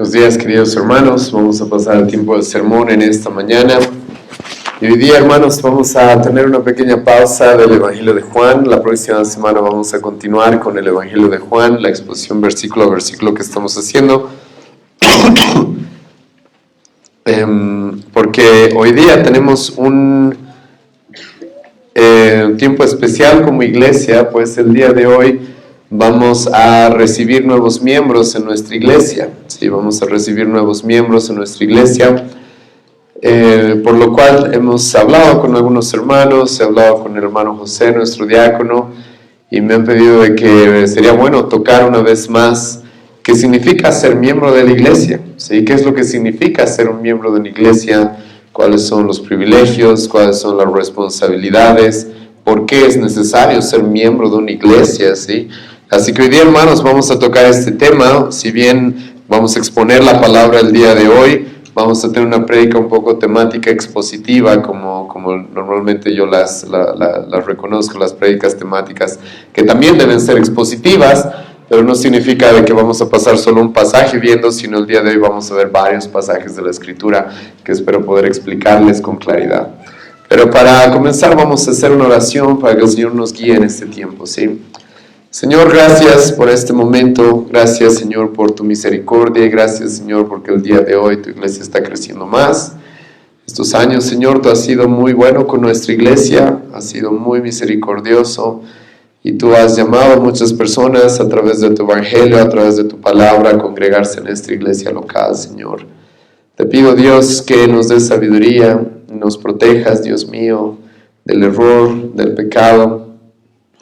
Buenos días, queridos hermanos. Vamos a pasar el tiempo del sermón en esta mañana. Y hoy día, hermanos, vamos a tener una pequeña pausa del Evangelio de Juan. La próxima semana vamos a continuar con el Evangelio de Juan, la exposición versículo a versículo que estamos haciendo. Porque hoy día tenemos un tiempo especial como iglesia, pues el día de hoy vamos a recibir nuevos miembros en nuestra iglesia. Sí, vamos a recibir nuevos miembros en nuestra iglesia, por lo cual hemos hablado con algunos hermanos, he hablado con el hermano José, nuestro diácono, y me han pedido de que sería bueno tocar una vez más qué significa ser miembro de la iglesia, ¿sí? ¿Qué es lo que significa ser un miembro de una iglesia? ¿Cuáles son los privilegios? ¿Cuáles son las responsabilidades? ¿Por qué es necesario ser miembro de una iglesia? ¿Sí? Así que hoy día, hermanos, vamos a tocar este tema. Si bien vamos a exponer la palabra el día de hoy, vamos a tener una prédica un poco temática expositiva, como normalmente yo las reconozco, las prédicas temáticas, que también deben ser expositivas, pero no significa de que vamos a pasar solo un pasaje viendo, sino el día de hoy vamos a ver varios pasajes de la Escritura que espero poder explicarles con claridad. Pero para comenzar vamos a hacer una oración para que el Señor nos guíe en este tiempo, ¿sí? Señor, gracias por este momento, gracias, Señor, por tu misericordia, y gracias, Señor, porque el día de hoy tu iglesia está creciendo más. Estos años, Señor, tú has sido muy bueno con nuestra iglesia, has sido muy misericordioso, y tú has llamado a muchas personas a través de tu evangelio, a través de tu palabra, a congregarse en esta iglesia local, Señor. Te pido, Dios, que nos des sabiduría, nos protejas, Dios mío, del error, del pecado.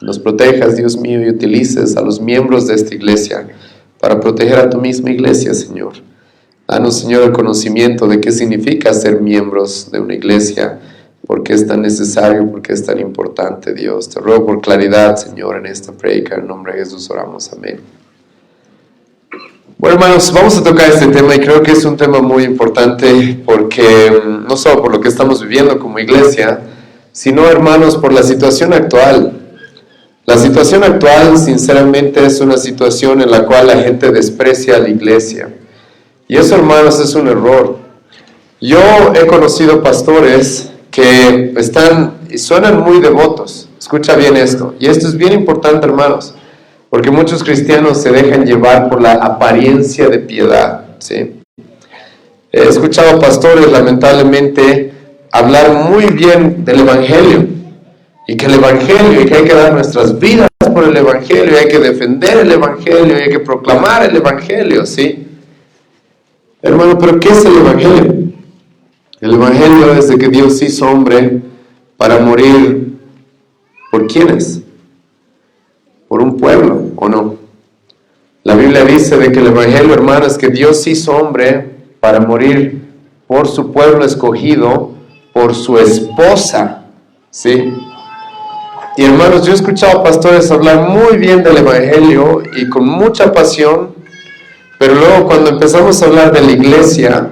Nos protejas, Dios mío, y utilices a los miembros de esta iglesia para proteger a tu misma iglesia, Señor. Danos, Señor, el conocimiento de qué significa ser miembros de una iglesia, por qué es tan necesario, por qué es tan importante, Dios. Te ruego por claridad, Señor, en esta prédica. En nombre de Jesús oramos. Amén. Bueno, hermanos, vamos a tocar este tema y creo que es un tema muy importante porque no solo por lo que estamos viviendo como iglesia, sino, hermanos, por la situación actual. La situación actual, sinceramente, es una situación en la cual la gente desprecia a la iglesia. Y eso, hermanos, es un error. Yo he conocido pastores que suenan muy devotos. Escucha bien esto. Y esto es bien importante, hermanos, porque muchos cristianos se dejan llevar por la apariencia de piedad, ¿sí? He escuchado pastores, lamentablemente, hablar muy bien del evangelio. Y que el evangelio, y que hay que dar nuestras vidas por el evangelio, y hay que defender el evangelio, y hay que proclamar el evangelio, ¿sí? Hermano, ¿pero qué es el evangelio? El evangelio es de que Dios hizo hombre para morir, ¿por quiénes? Por un pueblo, ¿o no? La Biblia dice de que el evangelio, hermano, es que Dios hizo hombre para morir por su pueblo escogido, por su esposa, ¿sí? Y hermanos, yo he escuchado pastores hablar muy bien del evangelio y con mucha pasión, pero luego cuando empezamos a hablar de la iglesia,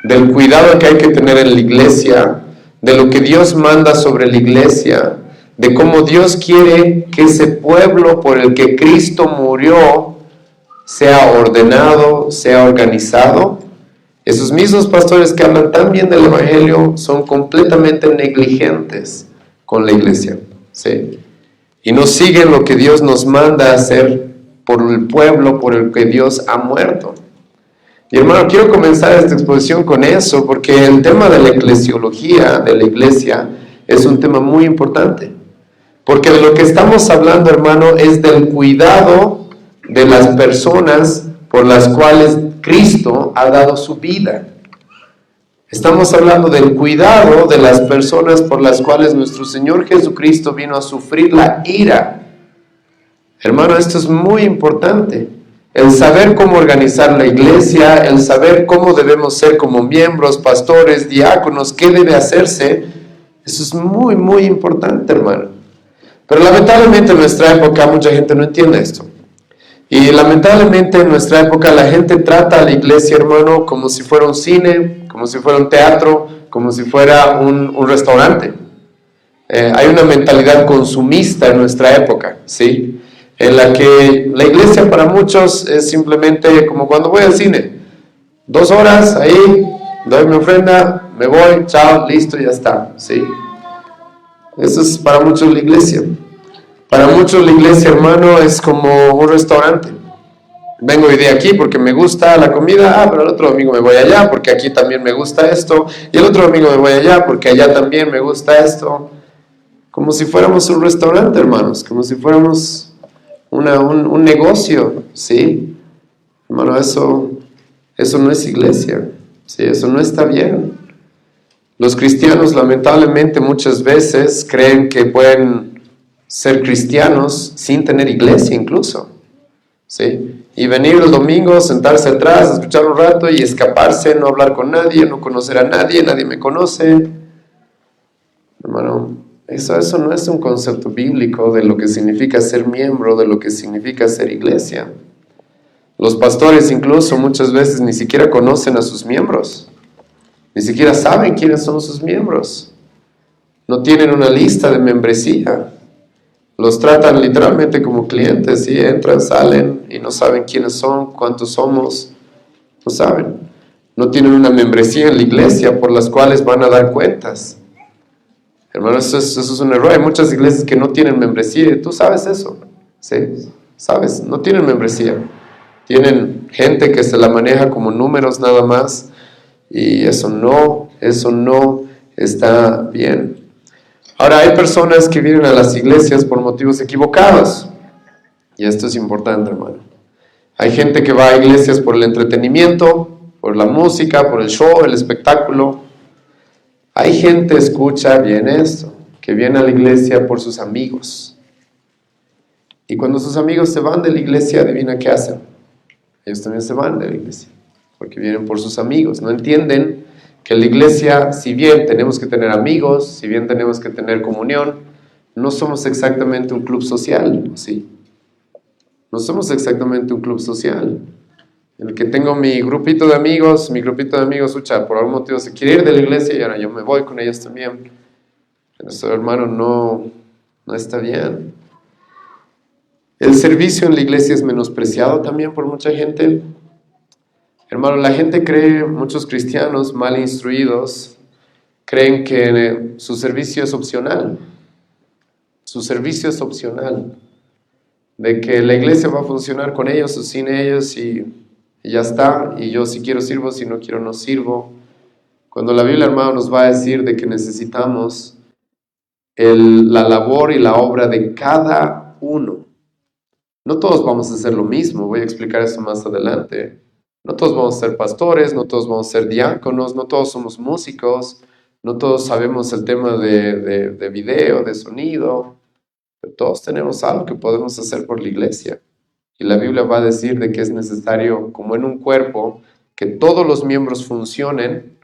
del cuidado que hay que tener en la iglesia, de lo que Dios manda sobre la iglesia, de cómo Dios quiere que ese pueblo por el que Cristo murió sea ordenado, sea organizado, esos mismos pastores que hablan tan bien del evangelio son completamente negligentes con la iglesia. Sí. Y no siguen lo que Dios nos manda a hacer por el pueblo por el que Dios ha muerto. Y hermano, quiero comenzar esta exposición con eso, porque el tema de la eclesiología de la iglesia es un tema muy importante. Porque de lo que estamos hablando, hermano, es del cuidado de las personas por las cuales Cristo ha dado su vida. Estamos hablando del cuidado de las personas por las cuales nuestro Señor Jesucristo vino a sufrir la ira. Hermano, esto es muy importante. El saber cómo organizar la iglesia, el saber cómo debemos ser como miembros, pastores, diáconos, qué debe hacerse, eso es muy, muy importante, hermano. Pero lamentablemente en nuestra época mucha gente no entiende esto. Y lamentablemente en nuestra época la gente trata a la iglesia, hermano, como si fuera un cine, como si fuera un teatro, como si fuera un restaurante. Hay una mentalidad consumista en nuestra época, ¿sí? En la que la iglesia para muchos es simplemente como cuando voy al cine. 2 horas ahí, doy mi ofrenda, me voy, chao, listo, ya está, ¿sí? Eso es para muchos la iglesia. Para muchos la iglesia, hermano, es como un restaurante. Vengo hoy día aquí porque me gusta la comida, pero el otro domingo me voy allá porque aquí también me gusta esto, y el otro domingo me voy allá porque allá también me gusta esto. Como si fuéramos un restaurante, hermanos, como si fuéramos un negocio, ¿sí? Hermano, eso no es iglesia, ¿sí? Eso no está bien. Los cristianos, lamentablemente, muchas veces creen que pueden ser cristianos sin tener iglesia incluso, ¿sí? Y venir el domingo, sentarse atrás, escuchar un rato y escaparse, no hablar con nadie, no conocer a nadie, nadie me conoce. Hermano, eso no es un concepto bíblico de lo que significa ser miembro, de lo que significa ser iglesia. Los pastores incluso muchas veces ni siquiera conocen a sus miembros, ni siquiera saben quiénes son sus miembros, no tienen una lista de membresía. Los tratan literalmente como clientes, ¿sí? Entran, salen y no saben quiénes son, cuántos somos, no saben. No tienen una membresía en la iglesia por las cuales van a dar cuentas. Hermano, eso es un error. Hay muchas iglesias que no tienen membresía y tú sabes eso, ¿sí? Sabes, no tienen membresía. Tienen gente que se la maneja como números nada más y eso no está bien. Ahora, hay personas que vienen a las iglesias por motivos equivocados. Y esto es importante, hermano. Hay gente que va a iglesias por el entretenimiento, por la música, por el show, el espectáculo. Hay gente, escucha bien esto, que viene a la iglesia por sus amigos. Y cuando sus amigos se van de la iglesia, adivina qué hacen. Ellos también se van de la iglesia, porque vienen por sus amigos. No entienden que en la iglesia, si bien tenemos que tener amigos, si bien tenemos que tener comunión, no somos exactamente un club social, ¿sí? No somos exactamente un club social. En el que tengo mi grupito de amigos, por algún motivo se quiere ir de la iglesia y ahora yo me voy con ellos también. Eso, hermano, no está bien. El servicio en la iglesia es menospreciado también por mucha gente. Hermano, la gente cree, muchos cristianos mal instruidos, creen que su servicio es opcional. Su servicio es opcional. De que la iglesia va a funcionar con ellos o sin ellos y ya está. Y yo si quiero sirvo, si no quiero no sirvo. Cuando la Biblia, hermano, nos va a decir de que necesitamos la labor y la obra de cada uno. No todos vamos a hacer lo mismo, voy a explicar eso más adelante. No todos vamos a ser pastores, no todos vamos a ser diáconos, no todos somos músicos, no todos sabemos el tema de video, de sonido, pero todos tenemos algo que podemos hacer por la iglesia. Y la Biblia va a decir de que es necesario, como en un cuerpo, que todos los miembros funcionen.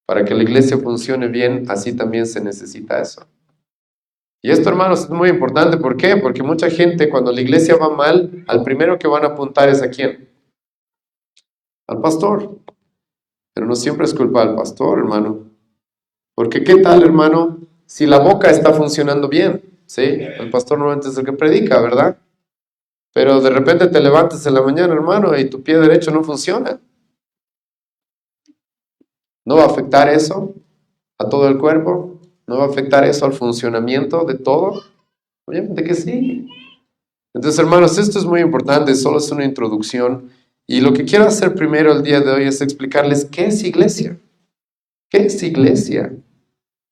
Para que la iglesia funcione bien, así también se necesita eso. Y esto, hermanos, es muy importante. ¿Por qué? Porque mucha gente, cuando la iglesia va mal, al primero que van a apuntar es ¿a quién? Al pastor. Pero no siempre es culpa del pastor, hermano. Porque ¿qué tal, hermano? Si la boca está funcionando bien, ¿sí? El pastor normalmente es el que predica, ¿verdad? Pero de repente te levantas en la mañana, hermano, y tu pie derecho no funciona. ¿No va a afectar eso a todo el cuerpo? ¿No va a afectar eso al funcionamiento de todo? Obviamente que sí. Entonces, hermanos, esto es muy importante, solo es una introducción. Y lo que quiero hacer primero el día de hoy es explicarles qué es iglesia. ¿Qué es iglesia?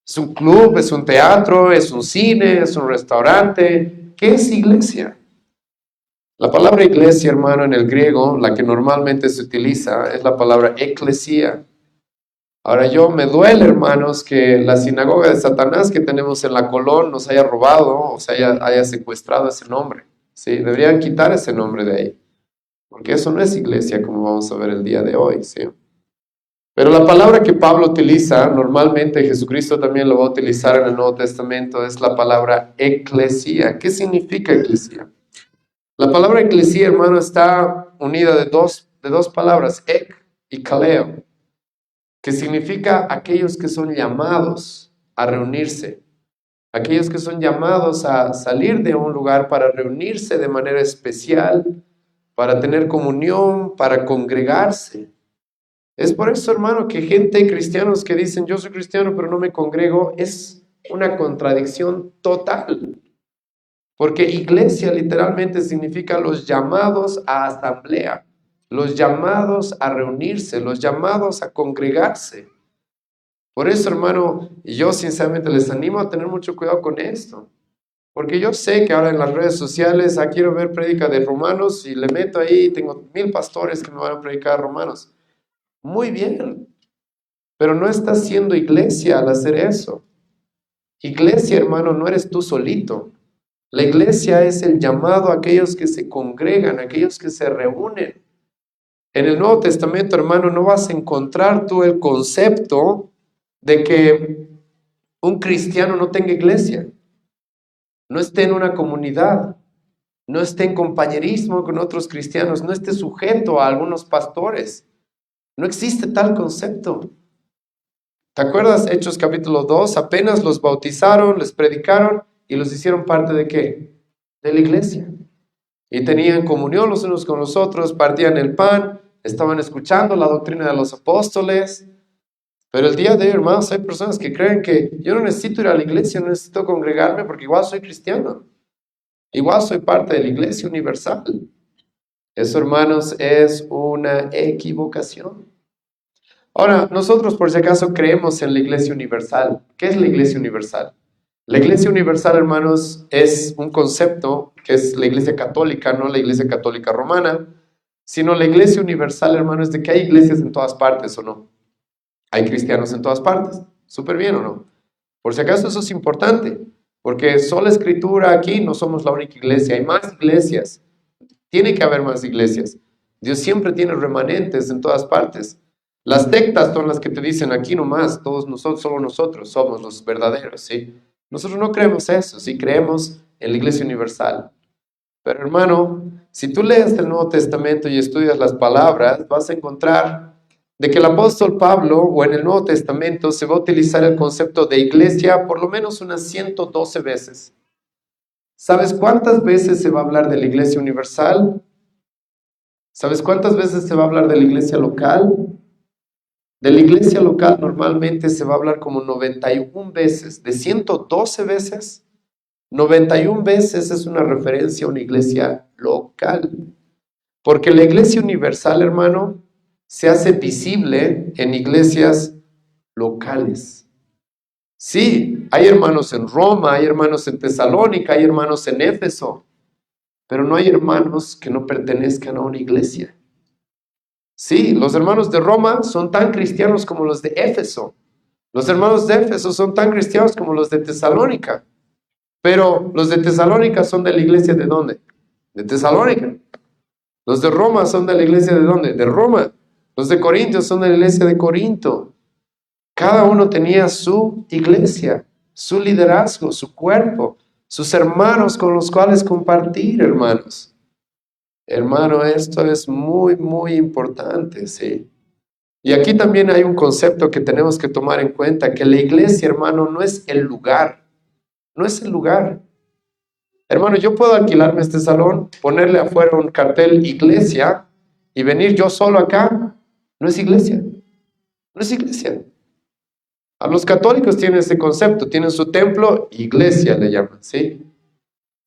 ¿Es un club? ¿Es un teatro? ¿Es un cine? ¿Es un restaurante? ¿Qué es iglesia? La palabra iglesia, hermano, en el griego, la que normalmente se utiliza, es la palabra eclesia. Ahora me duele, hermanos, que la sinagoga de Satanás que tenemos en la Colón nos haya robado, o sea, haya secuestrado ese nombre, ¿sí? Deberían quitar ese nombre de ahí, porque eso no es iglesia como vamos a ver el día de hoy, ¿sí? Pero la palabra que Pablo utiliza, normalmente Jesucristo también lo va a utilizar en el Nuevo Testamento, es la palabra eclesia. ¿Qué significa eclesia? La palabra eclesia, hermano, está unida de dos palabras, ek y kaleo, que significa aquellos que son llamados a reunirse, aquellos que son llamados a salir de un lugar para reunirse de manera especial, para tener comunión, para congregarse. Es por eso, hermano, que gente, cristianos que dicen, yo soy cristiano, pero no me congrego, es una contradicción total. Porque iglesia literalmente significa los llamados a asamblea, los llamados a reunirse, los llamados a congregarse. Por eso, hermano, yo sinceramente les animo a tener mucho cuidado con esto. Porque yo sé que ahora en las redes sociales, quiero ver prédica de Romanos y le meto ahí, tengo 1000 pastores que me van a predicar Romanos. Muy bien, pero no estás siendo iglesia al hacer eso. Iglesia, hermano, no eres tú solito. La iglesia es el llamado a aquellos que se congregan, a aquellos que se reúnen. En el Nuevo Testamento, hermano, no vas a encontrar tú el concepto de que un cristiano no tenga iglesia, no esté en una comunidad, no esté en compañerismo con otros cristianos, no esté sujeto a algunos pastores. No existe tal concepto. ¿Te acuerdas? Hechos capítulo 2, apenas los bautizaron, les predicaron y los hicieron parte ¿de qué? De la iglesia. Y tenían comunión los unos con los otros, partían el pan, estaban escuchando la doctrina de los apóstoles. Pero el día de hoy, hermanos, hay personas que creen que yo no necesito ir a la iglesia, no necesito congregarme porque igual soy cristiano. Igual soy parte de la iglesia universal. Eso, hermanos, es una equivocación. Ahora, nosotros por si acaso creemos en la iglesia universal. ¿Qué es la iglesia universal? La iglesia universal, hermanos, es un concepto que es la iglesia católica, no la iglesia católica romana, sino la iglesia universal, hermanos, es de que hay iglesias en todas partes, ¿o no? Hay cristianos en todas partes. ¿Súper bien o no? Por si acaso eso es importante, porque sola escritura aquí no somos la única iglesia, hay más iglesias. Tiene que haber más iglesias. Dios siempre tiene remanentes en todas partes. Las sectas son las que te dicen aquí nomás, todos nosotros, solo nosotros somos los verdaderos, ¿sí? Nosotros no creemos eso, sí creemos en la iglesia universal. Pero hermano, si tú lees el Nuevo Testamento y estudias las palabras, vas a encontrar de que el apóstol Pablo, o en el Nuevo Testamento, se va a utilizar el concepto de iglesia por lo menos unas 112 veces. ¿Sabes cuántas veces se va a hablar de la iglesia universal? ¿Sabes cuántas veces se va a hablar de la iglesia local? De la iglesia local normalmente se va a hablar como 91 veces. De 112 veces, 91 veces es una referencia a una iglesia local. Porque la iglesia universal, hermano, se hace visible en iglesias locales. Sí, hay hermanos en Roma, hay hermanos en Tesalónica, hay hermanos en Éfeso, pero no hay hermanos que no pertenezcan a una iglesia. Sí, los hermanos de Roma son tan cristianos como los de Éfeso. Los hermanos de Éfeso son tan cristianos como los de Tesalónica. Pero los de Tesalónica son de la iglesia ¿de dónde? De Tesalónica. Los de Roma son de la iglesia ¿de dónde? De Roma. Los de Corinto son de la iglesia de Corinto. Cada uno tenía su iglesia, su liderazgo, su cuerpo, sus hermanos con los cuales compartir, hermanos. Hermano, esto es muy, muy importante, ¿sí? Y aquí también hay un concepto que tenemos que tomar en cuenta, que la iglesia, hermano, no es el lugar, no es el lugar. Hermano, yo puedo alquilarme este salón, ponerle afuera un cartel iglesia y venir yo solo acá. No es iglesia, no es iglesia. A los católicos tienen ese concepto, tienen su templo, iglesia le llaman, ¿sí?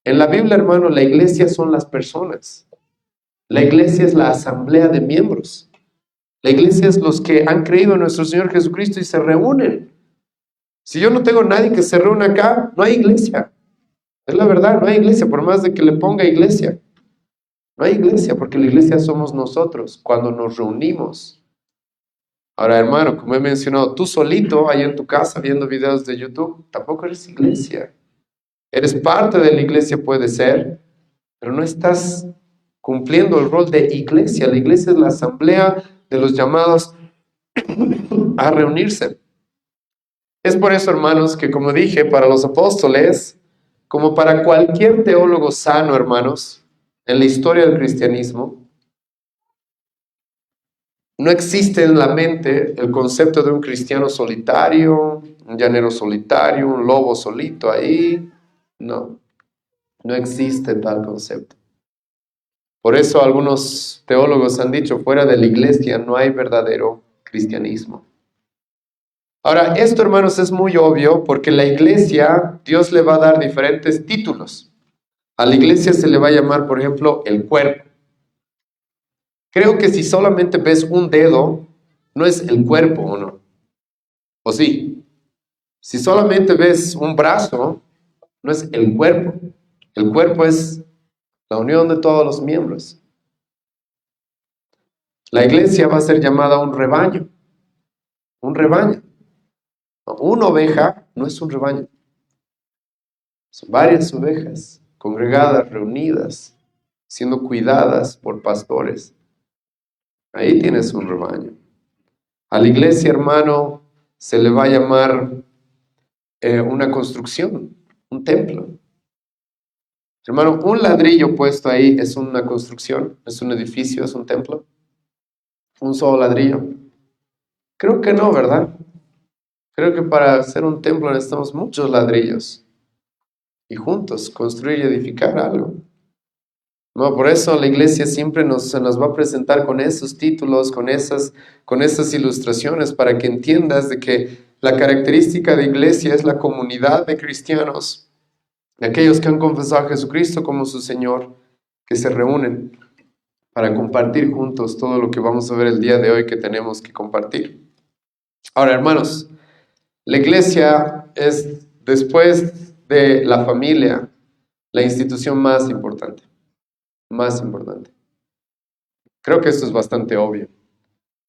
En la Biblia, hermano, la iglesia son las personas. La iglesia es la asamblea de miembros. La iglesia es los que han creído en nuestro Señor Jesucristo y se reúnen. Si yo no tengo nadie que se reúna acá, no hay iglesia. Es la verdad, no hay iglesia, por más de que le ponga iglesia. No hay iglesia, porque la iglesia somos nosotros cuando nos reunimos. Ahora, hermano, como he mencionado, tú solito, ahí en tu casa, viendo videos de YouTube, tampoco eres iglesia. Eres parte de la iglesia, puede ser, pero no estás cumpliendo el rol de iglesia. La iglesia es la asamblea de los llamados a reunirse. Es por eso, hermanos, que como dije, para los apóstoles, como para cualquier teólogo sano, hermanos, en la historia del cristianismo, no existe en la mente el concepto de un cristiano solitario, un llanero solitario, un lobo solito ahí. No, no existe tal concepto. Por eso algunos teólogos han dicho, fuera de la iglesia no hay verdadero cristianismo. Ahora, esto, hermanos, es muy obvio porque la iglesia, Dios le va a dar diferentes títulos. A la iglesia se le va a llamar, por ejemplo, el cuerpo. Creo que si solamente ves un dedo, no es el cuerpo, ¿o no? ¿O sí? Si solamente ves un brazo, no es el cuerpo. El cuerpo es la unión de todos los miembros. La iglesia va a ser llamada un rebaño. Un rebaño. Una oveja no es un rebaño. Son varias ovejas congregadas, reunidas, siendo cuidadas por pastores. Ahí tienes un rebaño. A la iglesia, hermano, se le va a llamar una construcción, un templo. Hermano, un ladrillo puesto ahí es una construcción, es un edificio, es un templo. Un solo ladrillo. Creo que no, ¿verdad? Creo que para hacer un templo necesitamos muchos ladrillos y juntos construir y edificar algo. No, por eso la iglesia siempre se nos va a presentar con esos títulos, con esas ilustraciones, para que entiendas de que la característica de iglesia es la comunidad de cristianos, de aquellos que han confesado a Jesucristo como su Señor, que se reúnen para compartir juntos todo lo que vamos a ver el día de hoy que tenemos que compartir. Ahora, hermanos, la iglesia es, después de la familia, la institución más importante. Más importante. Creo que esto es bastante obvio,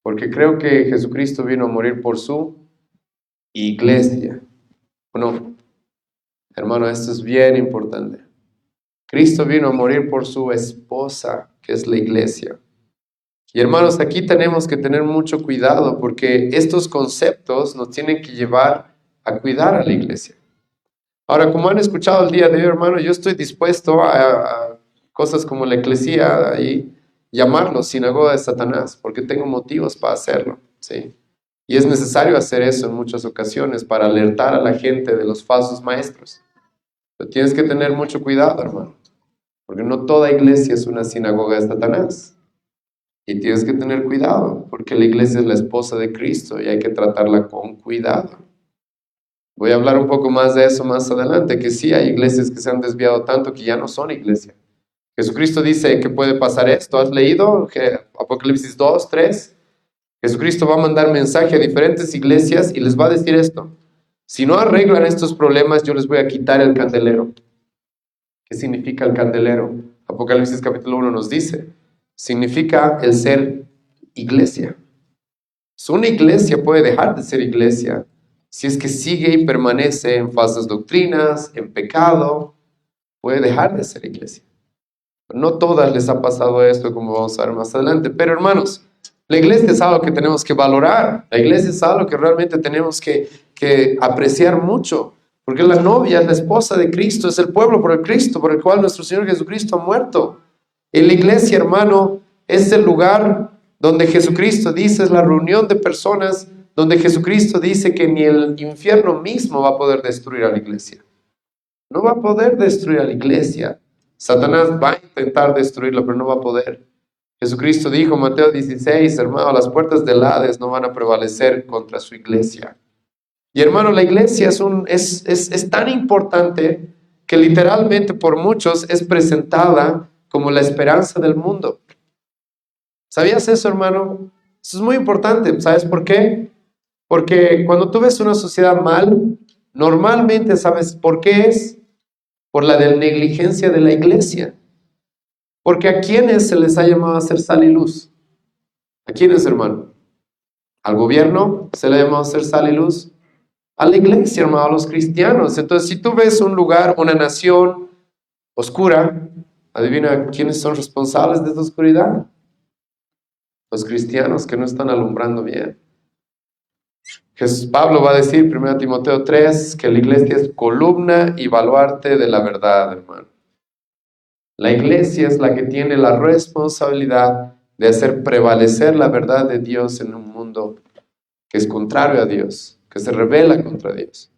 porque creo que Jesucristo vino a morir por su iglesia. ¿O no? Hermano, esto es bien importante. Cristo vino a morir por su esposa, que es la iglesia. Y hermanos, aquí tenemos que tener mucho cuidado, porque estos conceptos nos tienen que llevar a cuidar a la iglesia. Ahora, como han escuchado el día de hoy, hermano, yo estoy dispuesto a cosas como la eclesía y llamarlo sinagoga de Satanás, porque tengo motivos para hacerlo, ¿sí? Y es necesario hacer eso en muchas ocasiones para alertar a la gente de los falsos maestros. Pero tienes que tener mucho cuidado, hermano, porque no toda iglesia es una sinagoga de Satanás. Y tienes que tener cuidado, porque la iglesia es la esposa de Cristo y hay que tratarla con cuidado. Voy a hablar un poco más de eso más adelante, que sí hay iglesias que se han desviado tanto que ya no son iglesia. Jesucristo dice que puede pasar esto. ¿Has leído Apocalipsis 2, 3? Jesucristo va a mandar mensaje a diferentes iglesias y les va a decir esto. Si no arreglan estos problemas, yo les voy a quitar el candelero. ¿Qué significa el candelero? Apocalipsis capítulo 1 nos dice. Significa el ser iglesia. Una iglesia puede dejar de ser iglesia si es que sigue y permanece en falsas doctrinas, en pecado, puede dejar de ser iglesia. No todas les ha pasado esto, como vamos a ver más adelante. Pero hermanos, la iglesia es algo que tenemos que valorar. La iglesia es algo que realmente tenemos que apreciar mucho. Porque la novia, la esposa de Cristo, es el pueblo por el cual nuestro Señor Jesucristo ha muerto. Y la iglesia, hermano, es el lugar donde Jesucristo dice, es la reunión de personas donde Jesucristo dice que ni el infierno mismo va a poder destruir a la iglesia. No va a poder destruir a la iglesia. Satanás va a intentar destruirlo, pero no va a poder. Jesucristo dijo, Mateo 16, hermano, las puertas del Hades no van a prevalecer contra su iglesia. Y hermano, la iglesia es tan importante que literalmente por muchos es presentada como la esperanza del mundo. ¿Sabías eso, hermano? Eso es muy importante. ¿Sabes por qué? Porque cuando tú ves una sociedad mal, normalmente sabes por qué es. Por la negligencia de la iglesia. Porque ¿a quiénes se les ha llamado a ser sal y luz? ¿A quiénes, hermano? ¿Al gobierno se le ha llamado a ser sal y luz? A la iglesia, hermano, a los cristianos. Entonces, si tú ves un lugar, una nación oscura, adivina quiénes son responsables de esta oscuridad. Los cristianos que no están alumbrando bien. Pablo va a decir, 1 Timoteo 3, que la iglesia es columna y baluarte de la verdad, hermano. La iglesia es la que tiene la responsabilidad de hacer prevalecer la verdad de Dios en un mundo que es contrario a Dios, que se rebela contra Dios.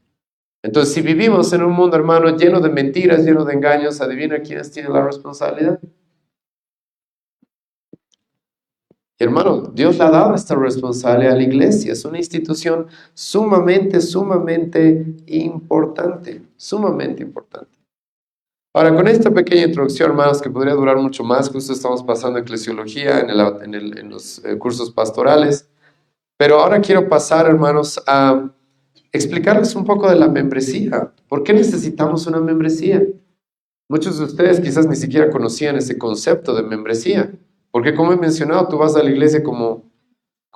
Entonces, si vivimos en un mundo, hermano, lleno de mentiras, lleno de engaños, adivina quiénes tienen la responsabilidad. Y hermano, Dios le ha dado esta responsabilidad a la iglesia. Es una institución sumamente, sumamente importante. Sumamente importante. Ahora, con esta pequeña introducción, hermanos, que podría durar mucho más, justo estamos pasando eclesiología en los cursos pastorales. Pero ahora quiero pasar, hermanos, a explicarles un poco de la membresía. ¿Por qué necesitamos una membresía? Muchos de ustedes quizás ni siquiera conocían ese concepto de membresía. Porque como he mencionado, tú vas a la iglesia como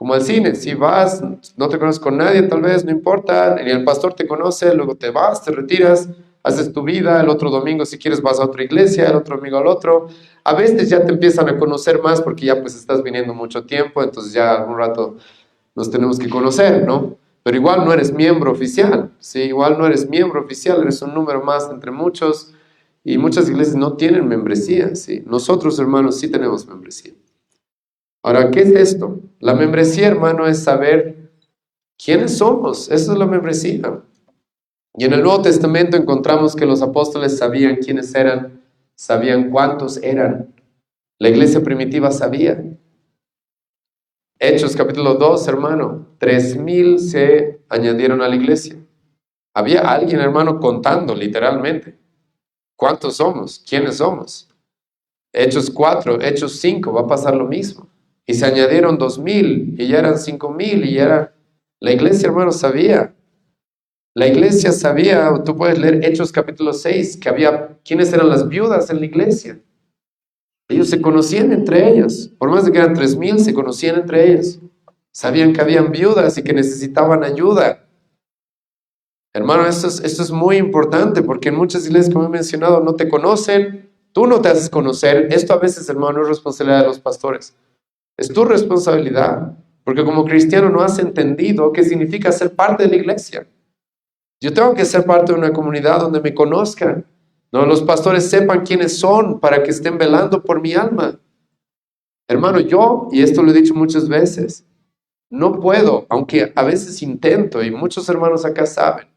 al cine. Si vas, no te conoces con nadie, tal vez, no importa. Ni el pastor te conoce, luego te vas, te retiras, haces tu vida. El otro domingo, si quieres, vas a otra iglesia, el otro domingo al otro. A veces ya te empiezan a conocer más porque ya pues estás viniendo mucho tiempo, entonces ya un rato nos tenemos que conocer, ¿no? Pero igual no eres miembro oficial, ¿sí? Igual no eres miembro oficial, eres un número más entre muchos. Y muchas iglesias no tienen membresía, ¿sí? Nosotros, hermanos, sí tenemos membresía. Ahora, ¿qué es esto? La membresía, hermano, es saber quiénes somos. Eso es la membresía. Y en el Nuevo Testamento encontramos que los apóstoles sabían quiénes eran, sabían cuántos eran. La iglesia primitiva sabía. Hechos capítulo 2, hermano, 3,000 se añadieron a la iglesia. Había alguien, hermano, contando literalmente. ¿Cuántos somos? ¿Quiénes somos? Hechos 4, Hechos 5, va a pasar lo mismo. Y se añadieron 2,000, y ya eran 5,000, y ya era... La iglesia, hermano, sabía. La iglesia sabía, tú puedes leer Hechos capítulo 6, que había... ¿Quiénes eran las viudas en la iglesia? Ellos se conocían entre ellos. Por más de que eran 3,000, se conocían entre ellos. Sabían que habían viudas y que necesitaban ayuda. Hermano, esto es muy importante, porque en muchas iglesias, como he mencionado, no te conocen. Tú no te haces conocer. Esto a veces, hermano, es responsabilidad de los pastores. Es tu responsabilidad, porque como cristiano no has entendido qué significa ser parte de la iglesia. Yo tengo que ser parte de una comunidad donde me conozcan, donde los pastores sepan quiénes son para que estén velando por mi alma. Hermano, yo, y esto lo he dicho muchas veces, no puedo, aunque a veces intento, y muchos hermanos acá saben,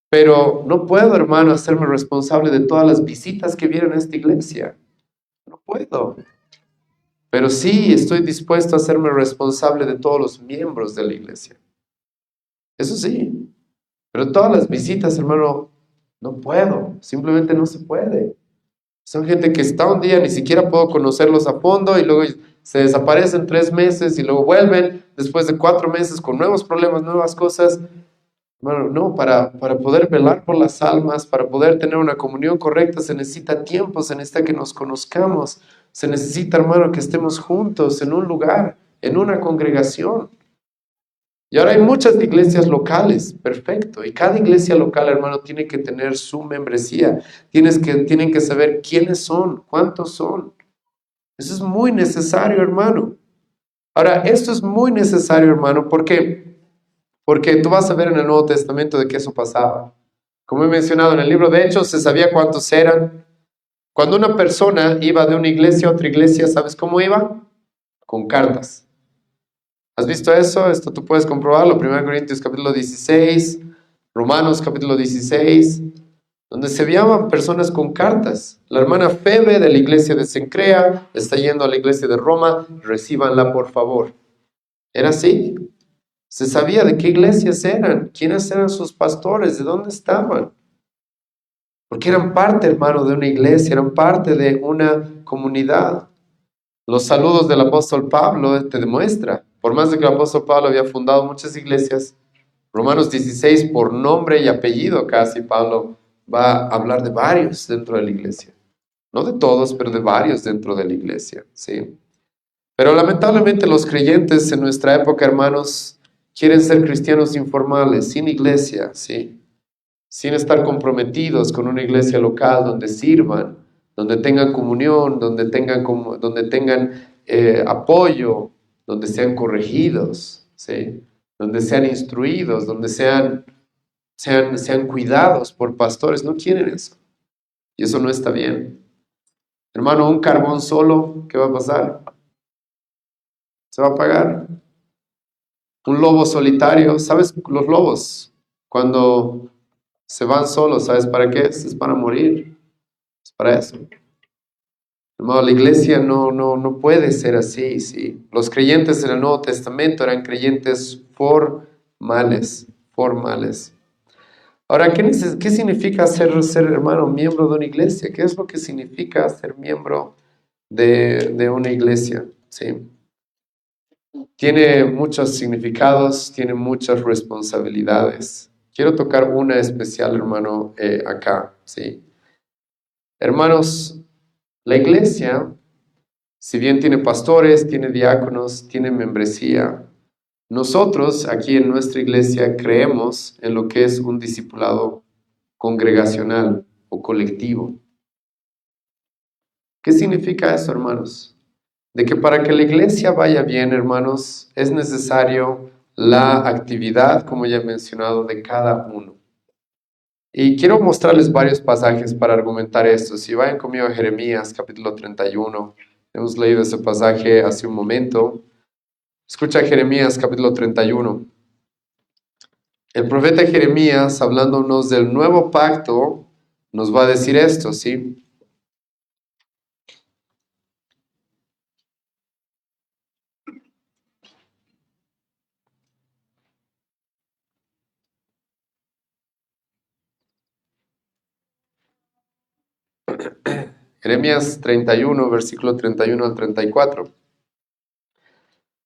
pero no puedo, hermano, hacerme responsable de todas las visitas que vienen a esta iglesia. No puedo. Pero sí estoy dispuesto a hacerme responsable de todos los miembros de la iglesia. Eso sí. Pero todas las visitas, hermano, no puedo. Simplemente no se puede. Son gente que está un día, ni siquiera puedo conocerlos a fondo y luego se desaparecen 3 meses y luego vuelven después de 4 meses con nuevos problemas, nuevas cosas. Bueno, no, para poder velar por las almas, para poder tener una comunión correcta, se necesita tiempo, se necesita que nos conozcamos, se necesita, hermano, que estemos juntos en un lugar, en una congregación. Y ahora hay muchas iglesias locales, perfecto, y cada iglesia local, hermano, tiene que tener su membresía, tienen que saber quiénes son, cuántos son. Eso es muy necesario, hermano. Ahora, esto es muy necesario, hermano, ¿por qué? Porque tú vas a ver en el Nuevo Testamento de que eso pasaba. Como he mencionado en el libro de Hechos, se sabía cuántos eran. Cuando una persona iba de una iglesia a otra iglesia, ¿sabes cómo iba? Con cartas. ¿Has visto eso? Esto tú puedes comprobarlo. 1 Corintios capítulo 16, Romanos capítulo 16, donde se enviaban personas con cartas. La hermana Febe de la iglesia de Cencrea está yendo a la iglesia de Roma, recíbanla por favor. Era así. Se sabía de qué iglesias eran, quiénes eran sus pastores, de dónde estaban. Porque eran parte, hermano, de una iglesia, eran parte de una comunidad. Los saludos del apóstol Pablo te demuestra. Por más de que el apóstol Pablo había fundado muchas iglesias, Romanos 16, por nombre y apellido casi, Pablo va a hablar de varios dentro de la iglesia. No de todos, pero de varios dentro de la iglesia, ¿sí? Pero lamentablemente los creyentes en nuestra época, hermanos, quieren ser cristianos informales, sin iglesia, ¿sí? Sin estar comprometidos con una iglesia local donde sirvan, donde tengan comunión, donde tengan apoyo, donde sean corregidos, ¿sí? Donde sean instruidos, donde sean cuidados por pastores. No quieren eso. Y eso no está bien. Hermano, un carbón solo, ¿qué va a pasar? Se va a apagar. Un lobo solitario, ¿sabes? Los lobos, cuando se van solos, ¿sabes para qué? Es para morir. Es para eso. Hermano, la iglesia no puede ser así, ¿sí? Los creyentes en el Nuevo Testamento eran creyentes formales, formales. Ahora, ¿qué significa ser, hermano, miembro de una iglesia? ¿Qué es lo que significa ser miembro de una iglesia? ¿Sí? Tiene muchos significados, tiene muchas responsabilidades. Quiero tocar una especial, hermano, acá, ¿sí? Hermanos, la iglesia, si bien tiene pastores, tiene diáconos, tiene membresía, nosotros aquí en nuestra iglesia creemos en lo que es un discipulado congregacional o colectivo. ¿Qué significa eso, hermanos? De que para que la iglesia vaya bien, hermanos, es necesario la actividad, como ya he mencionado, de cada uno. Y quiero mostrarles varios pasajes para argumentar esto. Si vayan conmigo a Jeremías, capítulo 31, hemos leído ese pasaje hace un momento. Escucha Jeremías, capítulo 31. El profeta Jeremías, hablándonos del nuevo pacto, nos va a decir esto, ¿sí? Jeremías 31, versículo 31 al 34.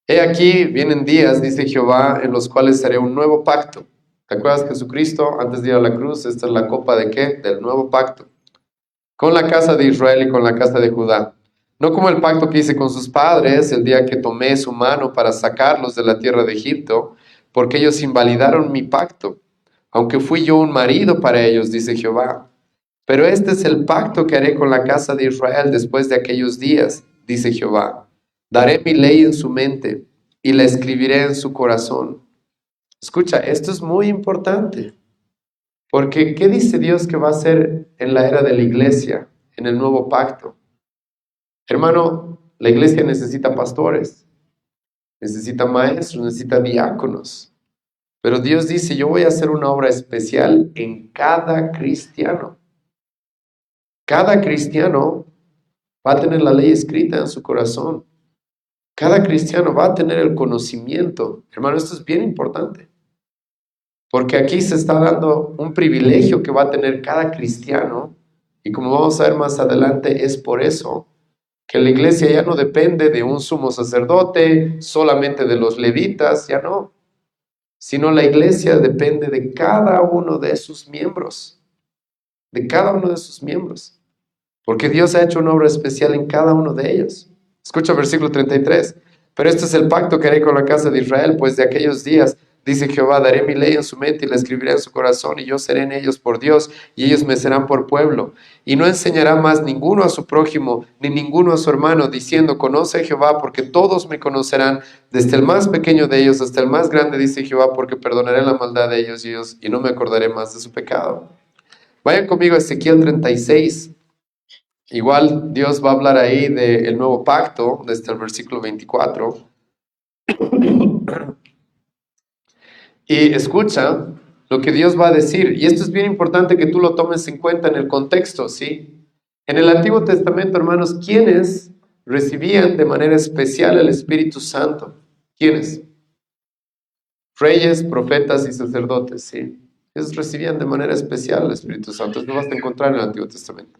He aquí, vienen días, dice Jehová, en los cuales haré un nuevo pacto. ¿Te acuerdas Jesucristo, antes de ir a la cruz, esta es la copa de qué? Del nuevo pacto. Con la casa de Israel y con la casa de Judá. No como el pacto que hice con sus padres el día que tomé su mano para sacarlos de la tierra de Egipto, porque ellos invalidaron mi pacto, aunque fui yo un marido para ellos, dice Jehová. Pero este es el pacto que haré con la casa de Israel después de aquellos días, dice Jehová. Daré mi ley en su mente y la escribiré en su corazón. Escucha, esto es muy importante, porque ¿qué dice Dios que va a hacer en la era de la iglesia, en el nuevo pacto? Hermano, la iglesia necesita pastores, necesita maestros, necesita diáconos. Pero Dios dice, yo voy a hacer una obra especial en cada cristiano. Cada cristiano va a tener la ley escrita en su corazón. Cada cristiano va a tener el conocimiento. Hermano, esto es bien importante. Porque aquí se está dando un privilegio que va a tener cada cristiano. Y como vamos a ver más adelante, es por eso que la iglesia ya no depende de un sumo sacerdote, solamente de los levitas, ya no. Sino la iglesia depende de cada uno de sus miembros. De cada uno de sus miembros. Porque Dios ha hecho una obra especial en cada uno de ellos. Escucha versículo 33. Pero este es el pacto que haré con la casa de Israel, pues de aquellos días, dice Jehová, daré mi ley en su mente y la escribiré en su corazón, y yo seré en ellos por Dios, y ellos me serán por pueblo. Y no enseñará más ninguno a su prójimo, ni ninguno a su hermano, diciendo, conoce a Jehová, porque todos me conocerán, desde el más pequeño de ellos hasta el más grande, dice Jehová, porque perdonaré la maldad de ellos y no me acordaré más de su pecado. Vayan conmigo a Ezequiel 36. Igual Dios va a hablar ahí del nuevo pacto, desde el versículo 24. Y escucha lo que Dios va a decir. Y esto es bien importante que tú lo tomes en cuenta en el contexto, ¿sí? En el Antiguo Testamento, hermanos, ¿quiénes recibían de manera especial el Espíritu Santo? ¿Quiénes? Reyes, profetas y sacerdotes, ¿sí? Ellos recibían de manera especial el Espíritu Santo. Esto vas a encontrar en el Antiguo Testamento.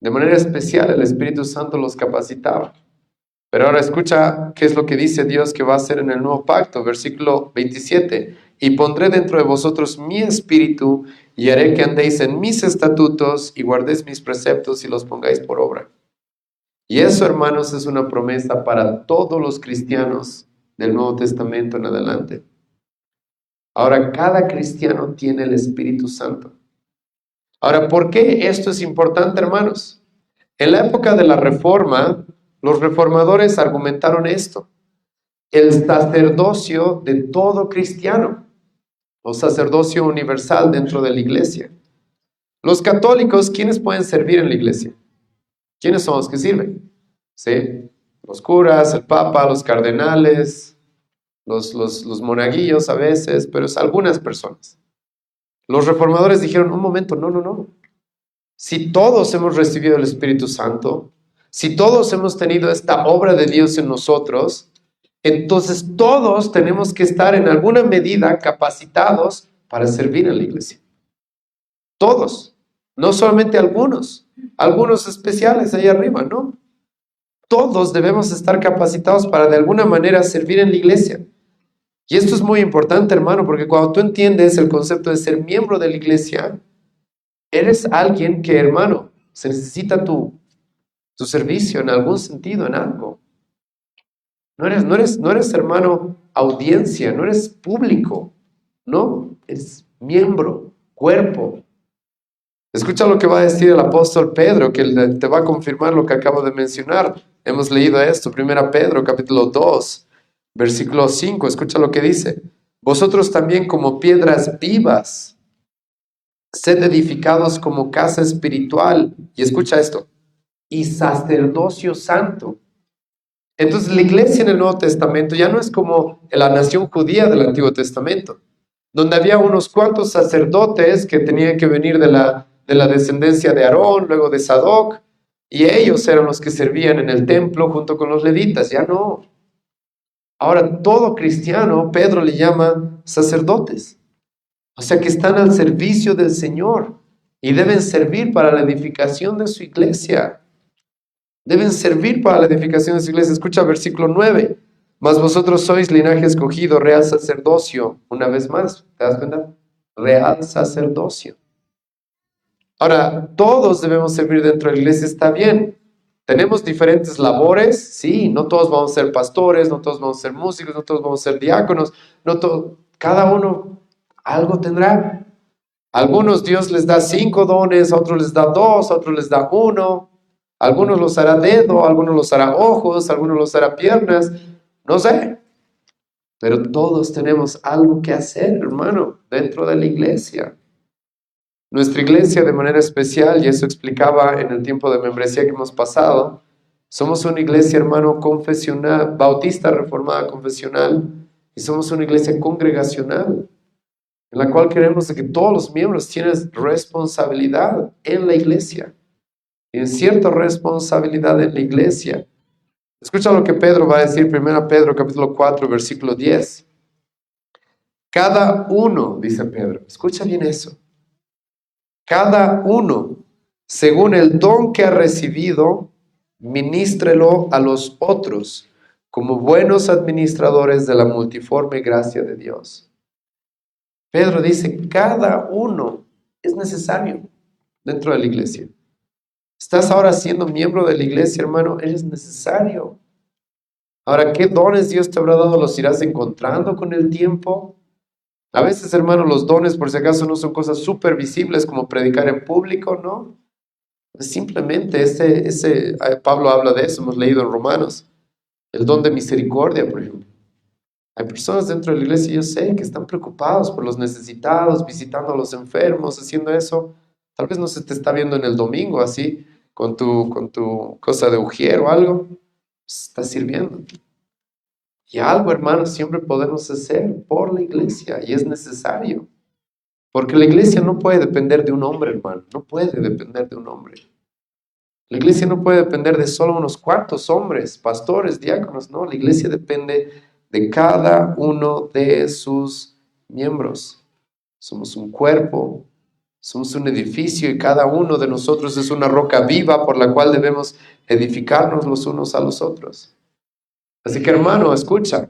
De manera especial el Espíritu Santo los capacitaba. Pero ahora escucha qué es lo que dice Dios que va a hacer en el nuevo pacto, versículo 27. Y pondré dentro de vosotros mi espíritu y haré que andéis en mis estatutos y guardéis mis preceptos y los pongáis por obra. Y eso, hermanos, es una promesa para todos los cristianos del Nuevo Testamento en adelante. Ahora, cada cristiano tiene el Espíritu Santo. Ahora, ¿por qué esto es importante, hermanos? En la época de la Reforma, los reformadores argumentaron esto: el sacerdocio de todo cristiano, o sacerdocio universal dentro de la iglesia. Los católicos, ¿quiénes pueden servir en la iglesia? ¿Quiénes son los que sirven? ¿Sí? Los curas, el papa, los cardenales, los monaguillos a veces, pero es algunas personas. Los reformadores dijeron, un momento, no. Si todos hemos recibido el Espíritu Santo, si todos hemos tenido esta obra de Dios en nosotros, entonces todos tenemos que estar en alguna medida capacitados para servir en la iglesia. Todos, no solamente algunos especiales ahí arriba, ¿no? Todos debemos estar capacitados para de alguna manera servir en la iglesia. Y esto es muy importante, hermano, porque cuando tú entiendes el concepto de ser miembro de la iglesia, eres alguien que, hermano, se necesita tu servicio en algún sentido, en algo. No eres, hermano, audiencia, no eres público, no, eres miembro, cuerpo. Escucha lo que va a decir el apóstol Pedro, que te va a confirmar lo que acabo de mencionar. Hemos leído esto, 1 Pedro, capítulo 2, versículo 5. Escucha lo que dice. Vosotros también como piedras vivas, sed edificados como casa espiritual. Y escucha esto. Y sacerdocio santo. Entonces la iglesia en el Nuevo Testamento ya no es como la nación judía del Antiguo Testamento, donde había unos cuantos sacerdotes que tenían que venir de la descendencia de Aarón, luego de Sadoc, y ellos eran los que servían en el templo junto con los levitas. Ya no. Ahora todo cristiano, Pedro le llama sacerdotes, o sea que están al servicio del Señor y deben servir para la edificación de su iglesia. Deben servir para la edificación de su iglesia. Escucha versículo 9. Mas vosotros sois linaje escogido, real sacerdocio. Una vez más, ¿te das cuenta? Real sacerdocio. Ahora, todos debemos servir dentro de la iglesia, está bien. Tenemos diferentes labores, sí, no todos vamos a ser pastores, no todos vamos a ser músicos, no todos vamos a ser diáconos, cada uno algo tendrá. A algunos Dios les da 5 dones, a otros les da 2, a otros les da 1. Algunos los hará dedo, algunos los hará ojos, algunos los hará piernas, no sé. Pero todos tenemos algo que hacer, hermano, dentro de la iglesia. Nuestra iglesia de manera especial, y eso explicaba en el tiempo de membresía que hemos pasado, somos una iglesia, hermano, confesional, bautista reformada confesional, y somos una iglesia congregacional, en la cual queremos que todos los miembros tienen responsabilidad en la iglesia. En cierta responsabilidad en la iglesia. Escucha lo que Pedro va a decir, 1 Pedro capítulo 4, versículo 10. Cada uno, dice Pedro, escucha bien eso. Cada uno, según el don que ha recibido, ministrelo a los otros, como buenos administradores de la multiforme gracia de Dios. Pedro dice, cada uno es necesario dentro de la iglesia. Estás ahora siendo miembro de la iglesia, hermano, eres necesario. Ahora, ¿qué dones Dios te habrá dado? ¿Los irás encontrando con el tiempo? A veces, hermano, los dones, por si acaso, no son cosas súper visibles como predicar en público, ¿no? Simplemente, Pablo habla de eso, hemos leído en Romanos, el don de misericordia, por ejemplo. Hay personas dentro de la iglesia, yo sé, que están preocupados por los necesitados, visitando a los enfermos, haciendo eso. Tal vez no se te está viendo en el domingo así, con tu cosa de ujier o algo. Estás sirviendo. Y algo, hermano, siempre podemos hacer por la iglesia, y es necesario. Porque la iglesia no puede depender de un hombre, hermano. No puede depender de un hombre. La iglesia no puede depender de solo unos cuantos hombres, pastores, diáconos. No, la iglesia depende de cada uno de sus miembros. Somos un cuerpo. Somos un edificio y cada uno de nosotros es una roca viva por la cual debemos edificarnos los unos a los otros. Así que, hermano, escucha.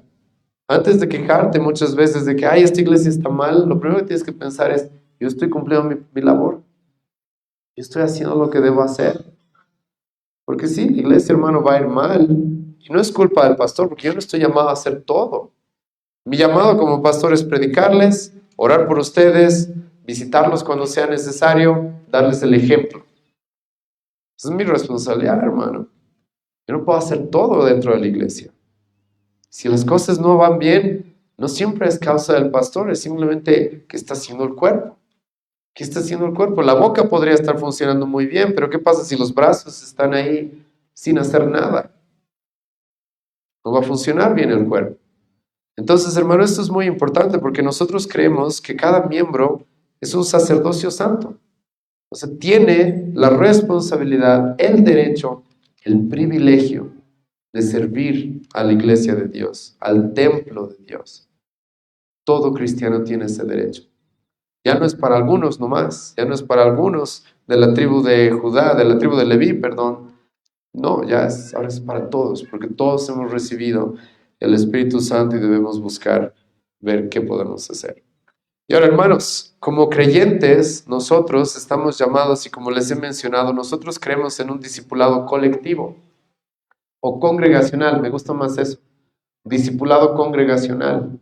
Antes de quejarte muchas veces de que, esta iglesia está mal, lo primero que tienes que pensar es, yo estoy cumpliendo mi labor. Yo estoy haciendo lo que debo hacer. Porque sí, la iglesia, hermano, va a ir mal. Y no es culpa del pastor, porque yo no estoy llamado a hacer todo. Mi llamado como pastor es predicarles, orar por ustedes, visitarlos cuando sea necesario, darles el ejemplo. Esa es mi responsabilidad, hermano. Yo no puedo hacer todo dentro de la iglesia. Si las cosas no van bien, no siempre es causa del pastor, es simplemente que está haciendo el cuerpo. ¿Qué está haciendo el cuerpo? La boca podría estar funcionando muy bien, pero ¿qué pasa si los brazos están ahí sin hacer nada? No va a funcionar bien el cuerpo. Entonces, hermano, esto es muy importante porque nosotros creemos que cada miembro es un sacerdocio santo. O sea, tiene la responsabilidad, el derecho, el privilegio de servir a la iglesia de Dios, al templo de Dios. Todo cristiano tiene ese derecho. Ya no es para algunos nomás, ya no es para algunos de la tribu de Judá, de la tribu de Leví, perdón. No, ahora es para todos, porque todos hemos recibido el Espíritu Santo y debemos buscar ver qué podemos hacer. Y ahora, hermanos, como creyentes, nosotros estamos llamados, y como les he mencionado, nosotros creemos en un discipulado colectivo o congregacional, me gusta más eso, discipulado congregacional.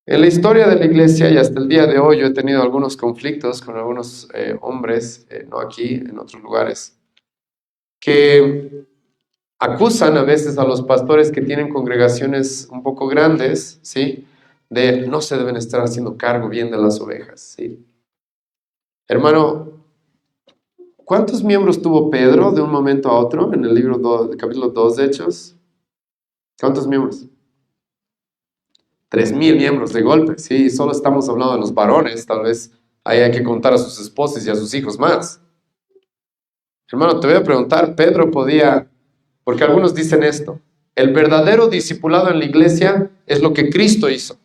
En la historia de la iglesia y hasta el día de hoy yo he tenido algunos conflictos con algunos hombres, no aquí, en otros lugares, que acusan a veces a los pastores que tienen congregaciones un poco grandes, ¿sí?, de no se deben estar haciendo cargo bien de las ovejas, ¿sí? Hermano, ¿cuántos miembros tuvo Pedro de un momento a otro en el libro 2, capítulo 2 de Hechos? ¿Cuántos miembros? 3,000 miembros de golpe, sí, solo estamos hablando de los varones, tal vez ahí hay que contar a sus esposas y a sus hijos más. Hermano, te voy a preguntar, Pedro podía, porque algunos dicen esto, el verdadero discipulado en la iglesia es lo que Cristo hizo,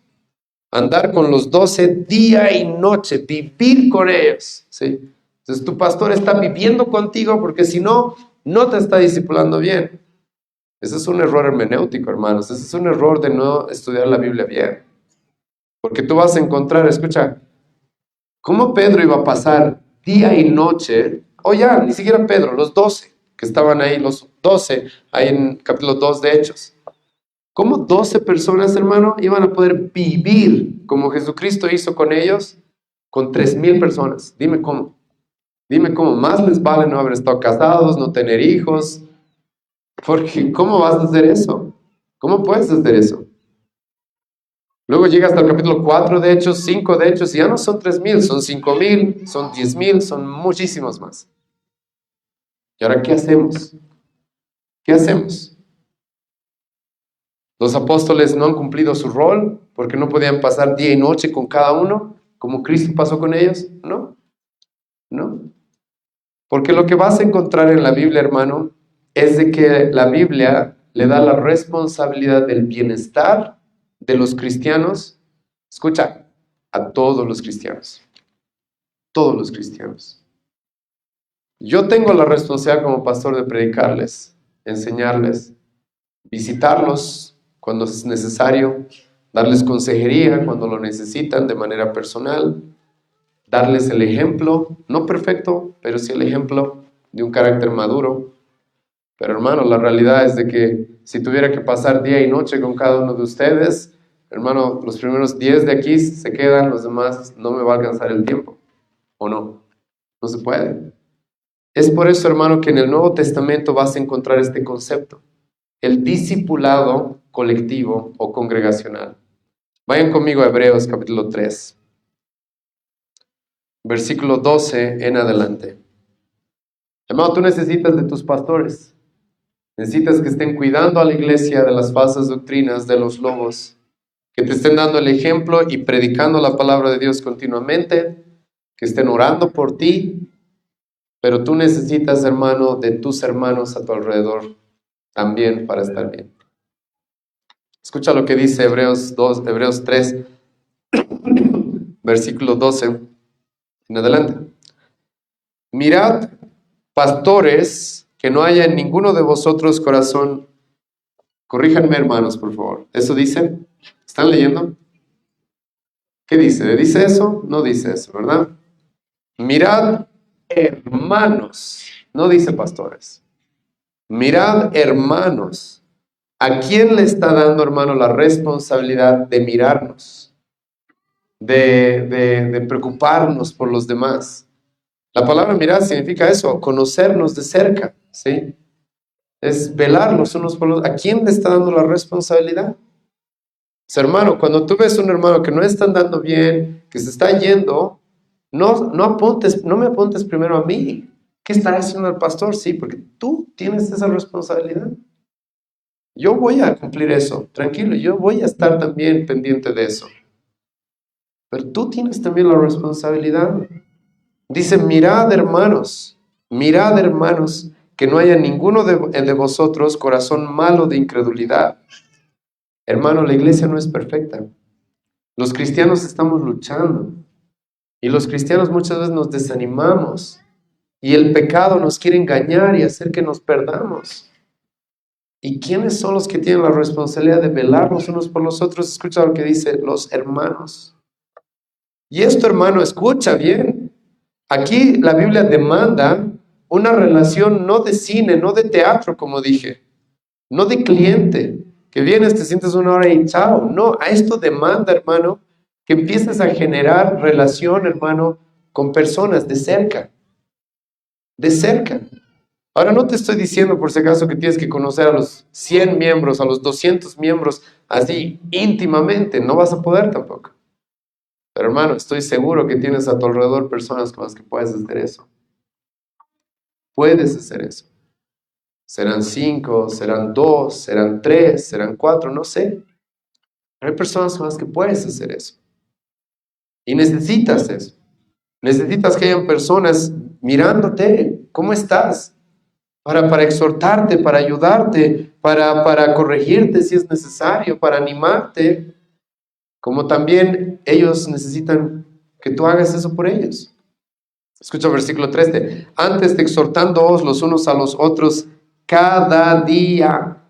andar con los 12 día y noche, vivir con ellos, ¿sí? Entonces tu pastor está viviendo contigo porque si no, no te está discipulando bien. Ese es un error hermenéutico, hermanos. Ese es un error de no estudiar la Biblia bien. Porque tú vas a encontrar, escucha, ¿cómo Pedro iba a pasar día y noche? O ya, ni siquiera Pedro, los 12 que estaban ahí, los 12, ahí en capítulo 2 de Hechos. ¿Cómo 12 personas, hermano, iban a poder vivir como Jesucristo hizo con ellos, con 3,000 personas? Dime cómo. Dime cómo. Más les vale no haber estado casados, no tener hijos. Porque, ¿cómo vas a hacer eso? ¿Cómo puedes hacer eso? Luego llega hasta el capítulo 4 de Hechos, 5 de Hechos, y ya no son 3,000, son 5,000, son 10,000, son muchísimos más. ¿Y ahora qué hacemos? ¿Qué hacemos? Los apóstoles no han cumplido su rol porque no podían pasar día y noche con cada uno, como Cristo pasó con ellos. No, no. Porque lo que vas a encontrar en la Biblia, hermano, es de que la Biblia le da la responsabilidad del bienestar de los cristianos, escucha, a todos los cristianos. Todos los cristianos. Yo tengo la responsabilidad como pastor de predicarles, enseñarles, visitarlos cuando es necesario, darles consejería cuando lo necesitan de manera personal, darles el ejemplo, no perfecto, pero sí el ejemplo de un carácter maduro. Pero hermano, la realidad es de que si tuviera que pasar día y noche con cada uno de ustedes, hermano, los primeros 10 de aquí se quedan, los demás no me va a alcanzar el tiempo, ¿o no? No se puede. Es por eso, hermano, que en el Nuevo Testamento vas a encontrar este concepto, el discipulado colectivo o congregacional. Vayan conmigo a Hebreos capítulo 3, versículo 12 en adelante. Hermano, tú necesitas de tus pastores. Necesitas que estén cuidando a la iglesia de las falsas doctrinas, de los lobos, que te estén dando el ejemplo y predicando la palabra de Dios continuamente, que estén orando por ti, pero tú necesitas, hermano, de tus hermanos a tu alrededor también para estar bien. Escucha lo que dice Hebreos 3, versículo 12 en adelante. Mirad, pastores, que no haya en ninguno de vosotros corazón. Corríjanme, hermanos, por favor. ¿Eso dice? ¿Están leyendo? ¿Qué dice? ¿Dice eso? No dice eso, ¿verdad? Mirad, hermanos. No dice pastores. Mirad, hermanos. ¿A quién le está dando, hermano, la responsabilidad de mirarnos? De preocuparnos por los demás. La palabra mirar significa eso, conocernos de cerca, ¿sí? Es velar los unos por los otros. ¿A quién le está dando la responsabilidad? Hermano, cuando tú ves un hermano que no está andando bien, que se está yendo, no me apuntes primero a mí. ¿Qué estará haciendo el pastor? Sí, porque tú tienes esa responsabilidad. Yo voy a cumplir eso, tranquilo, yo voy a estar también pendiente de eso. Pero tú tienes también la responsabilidad. Dice, mirad hermanos, que no haya ninguno de vosotros corazón malo de incredulidad. Hermano, la iglesia no es perfecta. Los cristianos estamos luchando. Y los cristianos muchas veces nos desanimamos. Y el pecado nos quiere engañar y hacer que nos perdamos. ¿Y quiénes son los que tienen la responsabilidad de velar los unos por los otros? Escucha lo que dice, los hermanos. Y esto, hermano, escucha bien. Aquí la Biblia demanda una relación no de cine, no de teatro, como dije, no de cliente, que vienes, te sientes una hora y chao. No, a esto demanda, hermano, que empieces a generar relación, hermano, con personas de cerca. De cerca. Ahora no te estoy diciendo por si acaso que tienes que conocer a los 100 miembros, a los 200 miembros así íntimamente, no vas a poder tampoco. Pero hermano, estoy seguro que tienes a tu alrededor personas con las que puedes hacer eso. Puedes hacer eso. Serán 5, serán 2, serán 3, serán 4, no sé. Pero hay personas con las que puedes hacer eso. Y necesitas eso. Necesitas que hayan personas mirándote, ¿cómo estás? Para exhortarte, para ayudarte, para corregirte si es necesario, para animarte, como también ellos necesitan que tú hagas eso por ellos. Escucha el versículo 13. Antes de exhortándoos los unos a los otros cada día.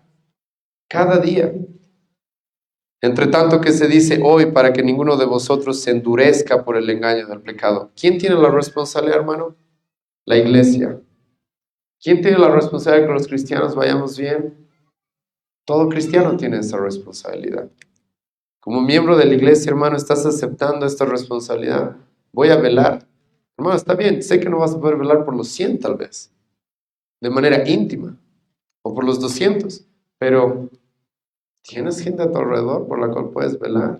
Entre tanto que se dice hoy para que ninguno de vosotros se endurezca por el engaño del pecado. ¿Quién tiene la responsabilidad, hermano? La iglesia. ¿Quién tiene la responsabilidad de que los cristianos vayamos bien? Todo cristiano tiene esa responsabilidad. Como miembro de la iglesia, hermano, ¿estás aceptando esta responsabilidad? Voy a velar. Hermano, está bien, sé que no vas a poder velar por los 100 tal vez, de manera íntima, o por los 200, pero tienes gente a tu alrededor por la cual puedes velar.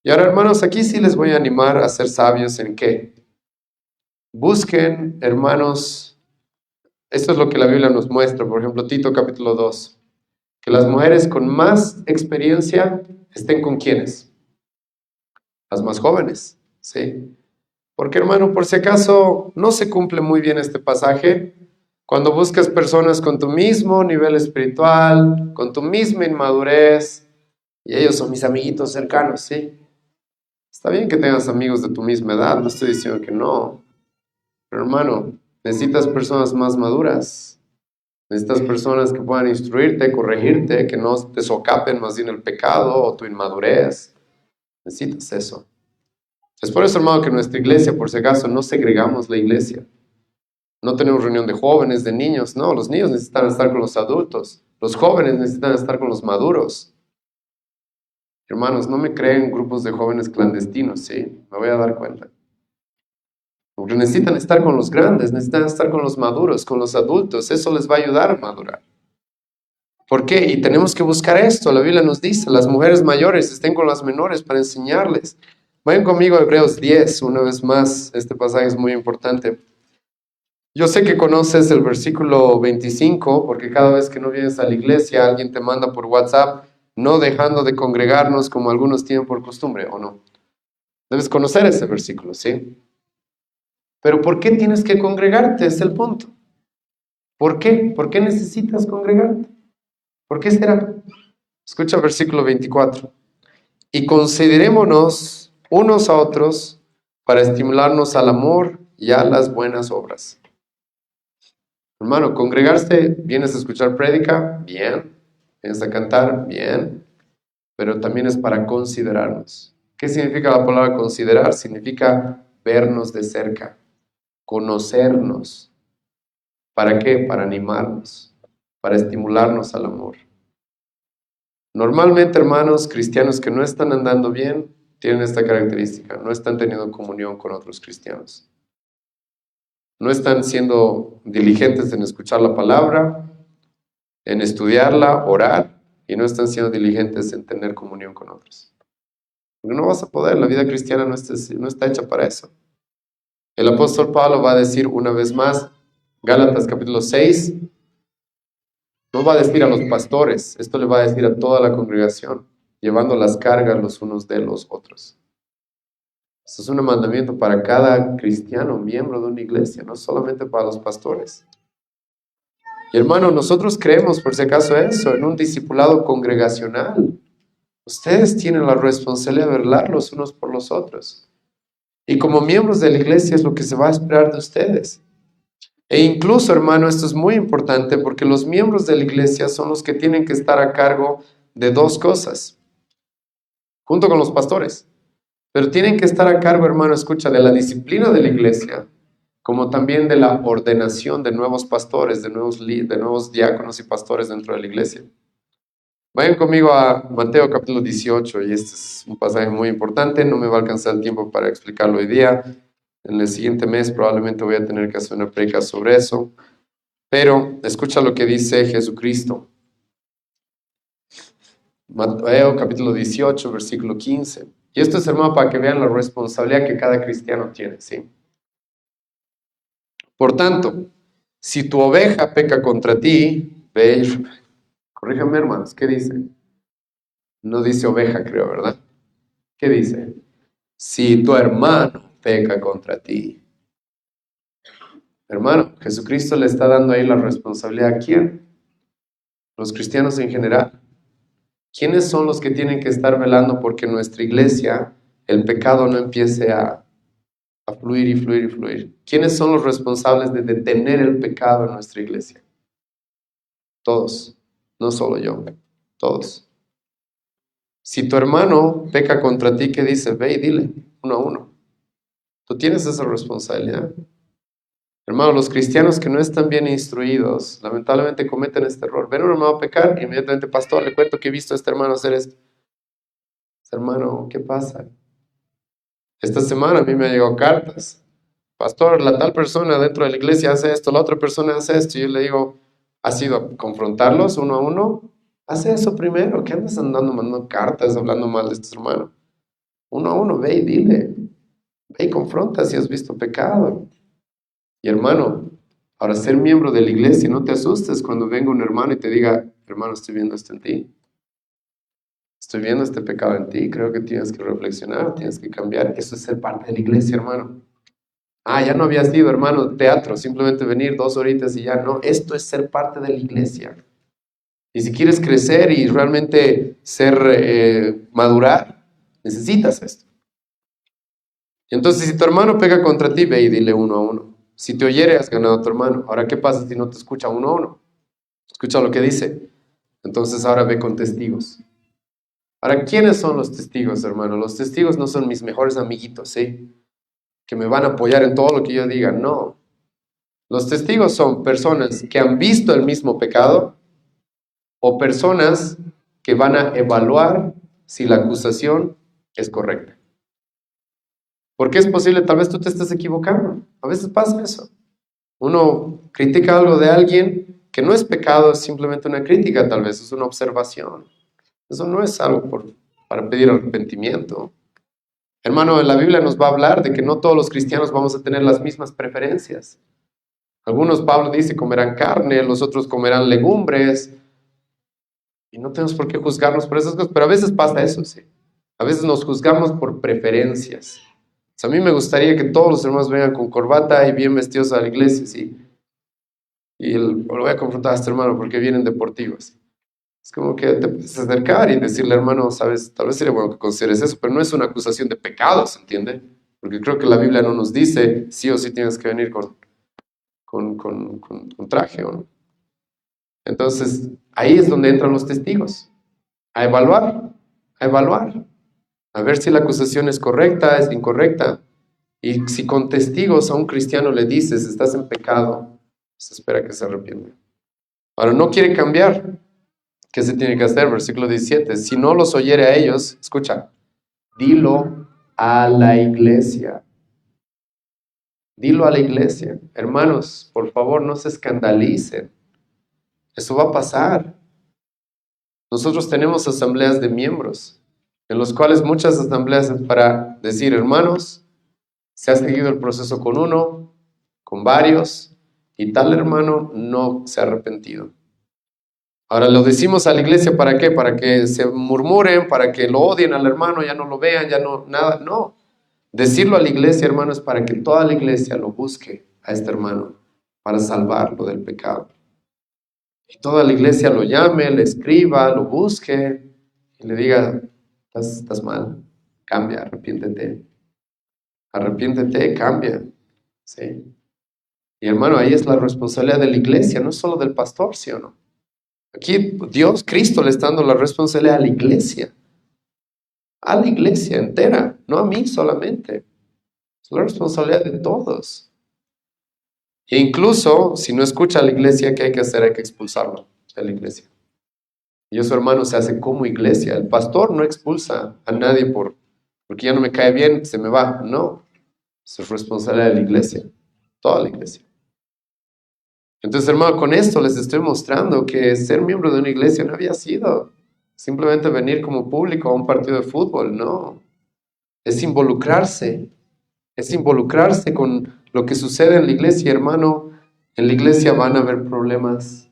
Y ahora, hermanos, aquí sí les voy a animar a ser sabios en qué. Busquen, hermanos, esto es lo que la Biblia nos muestra, por ejemplo, Tito capítulo 2, que las mujeres con más experiencia estén con ¿quiénes? Las más jóvenes, ¿sí? Porque, hermano, por si acaso no se cumple muy bien este pasaje, cuando buscas personas con tu mismo nivel espiritual, con tu misma inmadurez, y ellos son mis amiguitos cercanos, ¿sí? Está bien que tengas amigos de tu misma edad, no estoy diciendo que no, pero hermano, necesitas personas más maduras, necesitas personas que puedan instruirte, corregirte, que no te socapen más bien el pecado o tu inmadurez, necesitas eso. Es por eso, hermano, que en nuestra iglesia, por si acaso, no segregamos la iglesia. No tenemos reunión de jóvenes, de niños, no, los niños necesitan estar con los adultos, los jóvenes necesitan estar con los maduros. Hermanos, no me creen grupos de jóvenes clandestinos, ¿sí? Me voy a dar cuenta. Porque necesitan estar con los grandes, necesitan estar con los maduros, con los adultos, eso les va a ayudar a madurar. ¿Por qué? Y tenemos que buscar esto, la Biblia nos dice, las mujeres mayores estén con las menores para enseñarles. Vayan conmigo a Hebreos 10, una vez más, este pasaje es muy importante. Yo sé que conoces el versículo 25, porque cada vez que no vienes a la iglesia, alguien te manda por WhatsApp, no dejando de congregarnos como algunos tienen por costumbre, ¿o no? Debes conocer ese versículo, ¿sí? Pero ¿por qué tienes que congregarte? Es el punto. ¿Por qué? ¿Por qué necesitas congregarte? ¿Por qué será? Escucha el versículo 24. Y considerémonos unos a otros para estimularnos al amor y a las buenas obras. Hermano, congregarse, vienes a escuchar prédica, bien. Vienes a cantar, bien. Pero también es para considerarnos. ¿Qué significa la palabra considerar? Significa vernos de cerca, conocernos. ¿Para qué? Para animarnos, para estimularnos al amor. Normalmente, hermanos, cristianos que no están andando bien, tienen esta característica, no están teniendo comunión con otros cristianos. No están siendo diligentes en escuchar la palabra, en estudiarla, orar, y no están siendo diligentes en tener comunión con otros. Porque no vas a poder, la vida cristiana no está hecha para eso. El apóstol Pablo va a decir una vez más, Gálatas capítulo 6, no va a decir a los pastores, esto le va a decir a toda la congregación, llevando las cargas los unos de los otros. Esto es un mandamiento para cada cristiano, miembro de una iglesia, no solamente para los pastores. Y hermano, nosotros creemos, por si acaso eso, en un discipulado congregacional. Ustedes tienen la responsabilidad de velar los unos por los otros. Y como miembros de la iglesia es lo que se va a esperar de ustedes. E incluso, hermano, esto es muy importante porque los miembros de la iglesia son los que tienen que estar a cargo de dos cosas, junto con los pastores. Pero tienen que estar a cargo, hermano, escucha, de la disciplina de la iglesia, como también de la ordenación de nuevos pastores, de nuevos diáconos y pastores dentro de la iglesia. Vayan conmigo a Mateo capítulo 18, y este es un pasaje muy importante, no me va a alcanzar el tiempo para explicarlo hoy día. En el siguiente mes probablemente voy a tener que hacer una predica sobre eso, pero escucha lo que dice Jesucristo. Mateo capítulo 18, versículo 15. Y esto es, hermano, para que vean la responsabilidad que cada cristiano tiene, ¿sí? Por tanto, si tu oveja peca contra ti, ve, corríjame, hermanos, ¿qué dice? No dice oveja, creo, ¿verdad? ¿Qué dice? Si tu hermano peca contra ti. Hermano, Jesucristo le está dando ahí la responsabilidad ¿a quién? Los cristianos en general. ¿Quiénes son los que tienen que estar velando porque en nuestra iglesia el pecado no empiece a fluir y fluir y fluir? ¿Quiénes son los responsables de detener el pecado en nuestra iglesia? Todos, no solo yo, todos. Si tu hermano peca contra ti, ¿qué dice? Ve y dile, uno a uno. Tú tienes esa responsabilidad. Hermano, los cristianos que no están bien instruidos, lamentablemente cometen este error. Ven un hermano a pecar, y inmediatamente, pastor, le cuento que he visto a este hermano hacer esto. Hermano, ¿qué pasa? Esta semana a mí me han llegado cartas. Pastor, la tal persona dentro de la iglesia hace esto, la otra persona hace esto. Y yo le digo, ¿has ido a confrontarlos uno a uno? Haz eso primero. ¿Qué andas andando mandando cartas hablando mal de este hermano? Uno a uno, ve y dile. Ve y confronta si has visto pecado. Y hermano, ahora ser miembro de la iglesia, no te asustes cuando venga un hermano y te diga, hermano, estoy viendo esto en ti. Estoy viendo este pecado en ti, creo que tienes que reflexionar, tienes que cambiar. Eso es ser parte de la iglesia, hermano. Ya no había sido, hermano, teatro, simplemente venir 2 horitas y ya. No, esto es ser parte de la iglesia. Y si quieres crecer y realmente madurar, necesitas esto. Y entonces, si tu hermano pega contra ti, ve y dile uno a uno. Si te oyere, has ganado a tu hermano. Ahora, ¿qué pasa si no te escucha uno a uno? Escucha lo que dice. Entonces, ahora ve con testigos. Ahora, ¿quiénes son los testigos, hermano? Los testigos no son mis mejores amiguitos, ¿sí? Que me van a apoyar en todo lo que yo diga. No. Los testigos son personas que han visto el mismo pecado o personas que van a evaluar si la acusación es correcta. Porque es posible, tal vez tú te estés equivocando. A veces pasa eso. Uno critica algo de alguien que no es pecado, es simplemente una crítica, tal vez es una observación. Eso no es algo para pedir arrepentimiento. Hermano, en la Biblia nos va a hablar de que no todos los cristianos vamos a tener las mismas preferencias. Algunos, Pablo dice, comerán carne, los otros comerán legumbres. Y no tenemos por qué juzgarnos por esas cosas, pero a veces pasa eso, sí. A veces nos juzgamos por preferencias. O sea, a mí me gustaría que todos los hermanos vengan con corbata y bien vestidos a la iglesia, sí. Y lo voy a confrontar a este hermano porque vienen deportivos. Es como que te puedes acercar y decirle, hermano, sabes, tal vez sería bueno que consideres eso, pero no es una acusación de pecados, ¿entiende? Porque creo que la Biblia no nos dice sí o sí tienes que venir con traje, ¿o no? Entonces, ahí es donde entran los testigos, a evaluar, a ver si la acusación es correcta, es incorrecta. Y si con testigos a un cristiano le dices, estás en pecado, se espera que se arrepienta. Ahora, no quiere cambiar. ¿Qué se tiene que hacer? Versículo 17. Si no los oyere a ellos, escucha, dilo a la iglesia. Dilo a la iglesia. Hermanos, por favor, no se escandalicen. Eso va a pasar. Nosotros tenemos asambleas de miembros, en los cuales muchas asambleas es para decir, hermanos, se ha seguido el proceso con uno, con varios, y tal hermano no se ha arrepentido. Ahora lo decimos a la iglesia, ¿para qué? Para que se murmuren, para que lo odien al hermano, ya no lo vean, ya no, nada, no. Decirlo a la iglesia, hermano, es para que toda la iglesia lo busque a este hermano, para salvarlo del pecado. Y toda la iglesia lo llame, le escriba, lo busque y le diga, estás mal, cambia, arrepiéntete, cambia. ¿Sí? Y hermano, ahí es la responsabilidad de la iglesia, no solo del pastor, ¿sí o no? Aquí Dios, Cristo le está dando la responsabilidad a la iglesia entera, no a mí solamente. Es la responsabilidad de todos. E incluso, si no escucha a la iglesia, ¿qué hay que hacer? Hay que expulsarlo de la iglesia. Y eso, hermano, se hace como iglesia. El pastor no expulsa a nadie porque ya no me cae bien, se me va. No, es responsabilidad de la iglesia, toda la iglesia. Entonces, hermano, con esto les estoy mostrando que ser miembro de una iglesia no había sido simplemente venir como público a un partido de fútbol, no. Es involucrarse con lo que sucede en la iglesia, hermano. En la iglesia van a haber problemas,